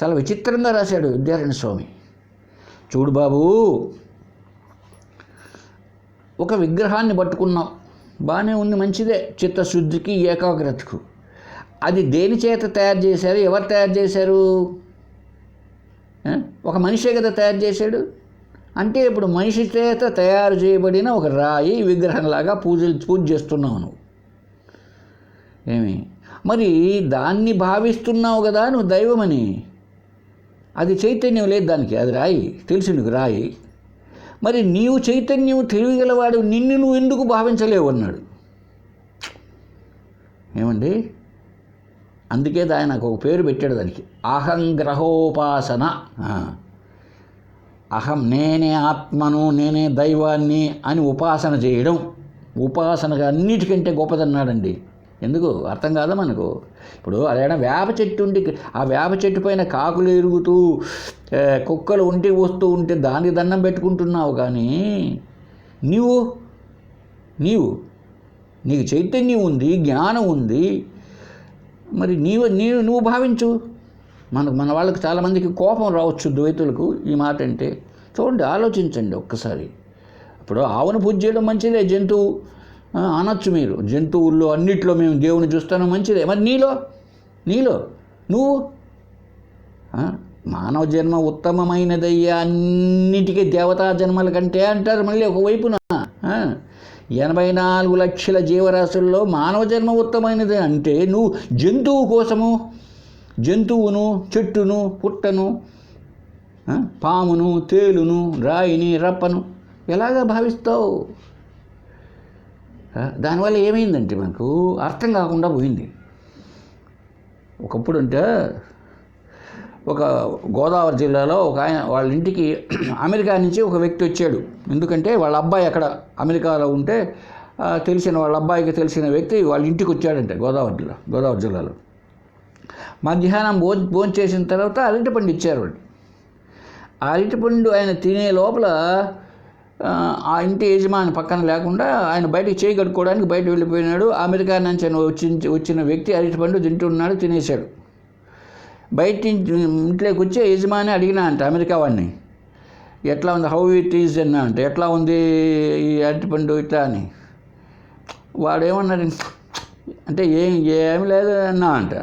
చాలా విచిత్రంగా రాశాడు విద్యారణ్య స్వామి. చూడు బాబు, ఒక విగ్రహాన్ని పట్టుకున్నాం, బాగానే ఉంది, మంచిదే, చిత్తశుద్ధికి ఏకాగ్రతకు. అది దేని చేత తయారు చేశారు? ఎవరు తయారు చేశారు? ఒక మనిషే కదా తయారు చేశాడు. అంటే ఇప్పుడు మనిషి చేత తయారు చేయబడిన ఒక రాయి విగ్రహంలాగా పూజ చేస్తున్నావు నువ్వు. ఏమి మరి దాన్ని భావిస్తున్నావు కదా నువ్వు దైవమని. అది చైతన్యం లేదు దానికి, అది రాయి, తెలుసు నీకు రాయి. మరి నీవు చైతన్యం తెలియగలవాడు, నిన్ను నువ్వు ఎందుకు భావించలేవు అన్నాడు. ఏమండి, అందుకే ఆయనకు ఒక పేరు పెట్టాడు దానికి, అహంగ్రహోపాసన. అహం, నేనే ఆత్మను, నేనే దైవాన్ని అని ఉపాసన చేయడం. ఉపాసనగా అన్నిటికంటే గొప్పదన్నాడండి. ఎందుకు అర్థం కాదా మనకు? ఇప్పుడు అదేనా వేప చెట్టు ఉండి, ఆ వేప చెట్టు పైన కాకులు ఎరుగుతూ కుక్కలు ఒంటి వస్తూ ఉంటే దానికి దండం పెట్టుకుంటున్నావు. కానీ నీకు చైతన్యం ఉంది, జ్ఞానం ఉంది, మరి నువ్వు భావించు. మన వాళ్ళకి చాలామందికి కోపం రావచ్చు ద్వైతులకు ఈ మాట అంటే. చూడండి, ఆలోచించండి ఒక్కసారి. ఇప్పుడు ఆవును పూజ చేయడం మంచిదే, జంతువు అనొచ్చు మీరు, జంతువుల్లో అన్నిట్లో మేము దేవుని చూస్తాను, మంచిదే. మరి నీలో నువ్వు మానవ జన్మ ఉత్తమమైనదయ్యా, అన్నిటికీ దేవతా జన్మల కంటే అంటారు. మళ్ళీ ఒకవైపున 84 లక్షల జీవరాశుల్లో మానవ జన్మ ఉత్తమమైనది అంటే నువ్వు జంతువు కోసము, జంతువును, చెట్టును, పుట్టను, పామును, తేలును, రాయిని, రప్పను ఎలాగా భావిస్తావు? దానివల్ల ఏమైందంటే మనకు అర్థం కాకుండా పోయింది. ఒకప్పుడు అంటే ఒక గోదావరి జిల్లాలో ఒక ఆయన వాళ్ళ ఇంటికి అమెరికా నుంచి ఒక వ్యక్తి వచ్చాడు. ఎందుకంటే వాళ్ళ అబ్బాయి అక్కడ అమెరికాలో ఉంటే తెలిసిన వాళ్ళ అబ్బాయికి తెలిసిన వ్యక్తి వాళ్ళ ఇంటికి వచ్చాడంటే గోదావరి జిల్లాలో. మధ్యాహ్నం భోజనం చేసిన తర్వాత అరటిపండు ఇచ్చారు వాళ్ళు. ఆ అరటిపండు ఆయన తినే లోపల ఆ ఇంటి యజమాని పక్కన లేకుండా ఆయన బయటకు చేయి కట్టుకోవడానికి బయట వెళ్ళిపోయినాడు. అమెరికా నుంచి వచ్చిన వ్యక్తి అరటిపండు తింటున్నాడు, తినేశాడు. బయట ఇంట్లోకి వచ్చి యజమాని అడిగినా అంట అమెరికా వాడిని, ఎట్లా ఉంది, హౌ ఇట్ ఈజ్ అన్నా అంటే, ఎట్లా ఉంది ఈ అరటిపండు ఇట్లా అని. వాడేమన్నాడు అంటే ఏమి లేదు అన్నా అంట.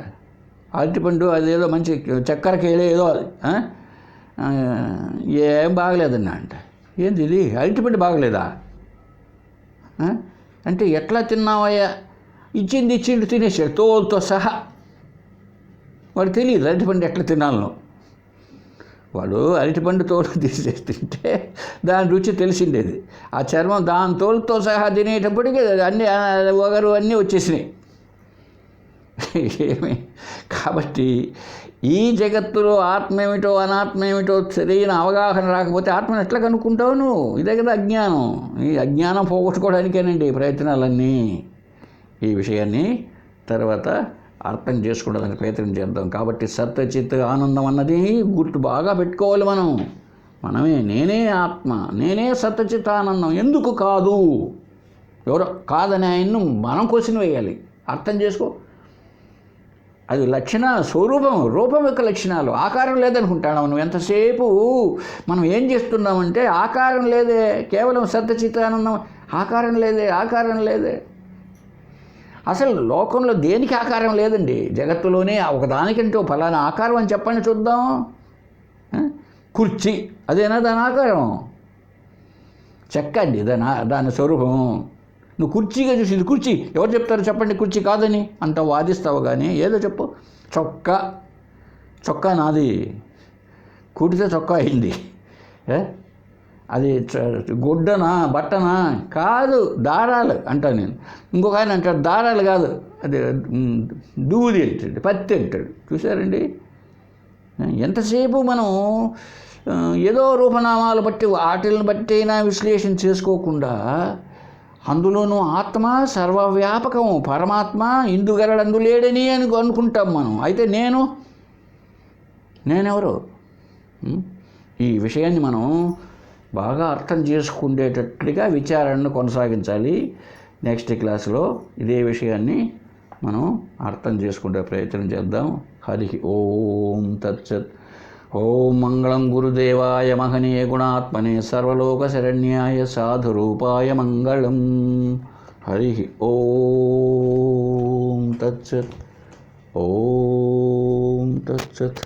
అరటిపండు అదేదో మంచి చక్కెరకి ఏదో అది ఏం బాగలేదన్నా అంట. ఏంది ఇది, అరటిపండు బాగలేదా అంటే, ఎట్లా తిన్నావయ్యా, ఇచ్చిండు తినేసాడు తోలుతో సహా. వాడు తెలియదు అరటిపండు ఎట్లా తినాలనో. వాడు అరటిపండు తోలు తీసేసి తింటే దాని రుచి తెలిసిండేది. ఆ చర్మం దాని తోలుతో సహా తినేటప్పటికీ అన్నీ ఒగరు అన్నీ వచ్చేసినాయి. ఏమి కాబట్టి ఈ జగత్తులో ఆత్మ ఏమిటో అనాత్మ ఏమిటో సరైన అవగాహన రాకపోతే ఆత్మను ఎట్లా కనుక్కుంటావు నువ్వు? ఇదే కదా అజ్ఞానం. ఈ అజ్ఞానం పోగొట్టుకోవడానికేనండి ప్రయత్నాలన్నీ. ఈ విషయాన్ని తర్వాత అర్థం చేసుకోవడానికి ప్రయత్నం చేద్దాం. కాబట్టి సత్యచిత్ ఆనందం అన్నది గుర్తు బాగా పెట్టుకోవాలి మనమే. నేనే ఆత్మ, నేనే సత్యచిత్ ఆనందం. ఎందుకు కాదు, ఎవరో కాదని ఆయన్ను మనం క్వశ్చన్ వేయాలి. అర్థం చేసుకో. అది రూపం యొక్క లక్షణాలు. ఆకారం లేదనుకుంటాను. మనం ఎంతసేపు మనం ఏం చేస్తున్నామంటే ఆకారం లేదే, కేవలం సత్యచిత్ ఆనందం, ఆకారం లేదే. అసలు లోకంలో దేనికి ఆకారం లేదండి. జగత్తులోనే ఒకదానికంటే ఫలానా ఆకారం అని చెప్పండి చూద్దాం. కుర్చీ అదేనా దాని ఆకారం? చెక్క అండి దాని స్వరూపం. నువ్వు కుర్చీగా చూసింది కుర్చీ, ఎవరు చెప్తారు చెప్పండి కుర్చీ కాదని? అంత వాదిస్తావు కానీ ఏదో చెప్పు. చొక్కా నాది, కుడితే చొక్కా అయింది. అది గుడ్డనా బట్టనా? కాదు, దారాలు అంటాను నేను. ఇంకొక ఆయన అంటాడు దారాలు కాదు, అది దూది అంటాడు, పత్తి అంటాడు. చూసారండి, ఎంతసేపు మనం ఏదో రూపనామాలు బట్టి వాటిని బట్టి అయినా విశ్లేషణ చేసుకోకుండా, అందులోనూ ఆత్మ సర్వవ్యాపకం, పరమాత్మ ఇందుగలడందు లేడని అనుకుంటాం మనం. అయితే నేనెవరు? ఈ విషయాన్ని మనం బాగా అర్థం చేసుకునేటట్లుగా విచారణను కొనసాగించాలి. నెక్స్ట్ క్లాసులో ఇదే విషయాన్ని మనం అర్థం చేసుకునే ప్రయత్నం చేద్దాం. హరి ఓం తత్సత్. ఓం మంగళం గురుదేవాయ మహనీయ గుణాత్మనే సర్వలోక శరణ్యాయ సాధురూపాయ మంగళం. హరి ఓం తత్సత్. ఓం తత్సత్.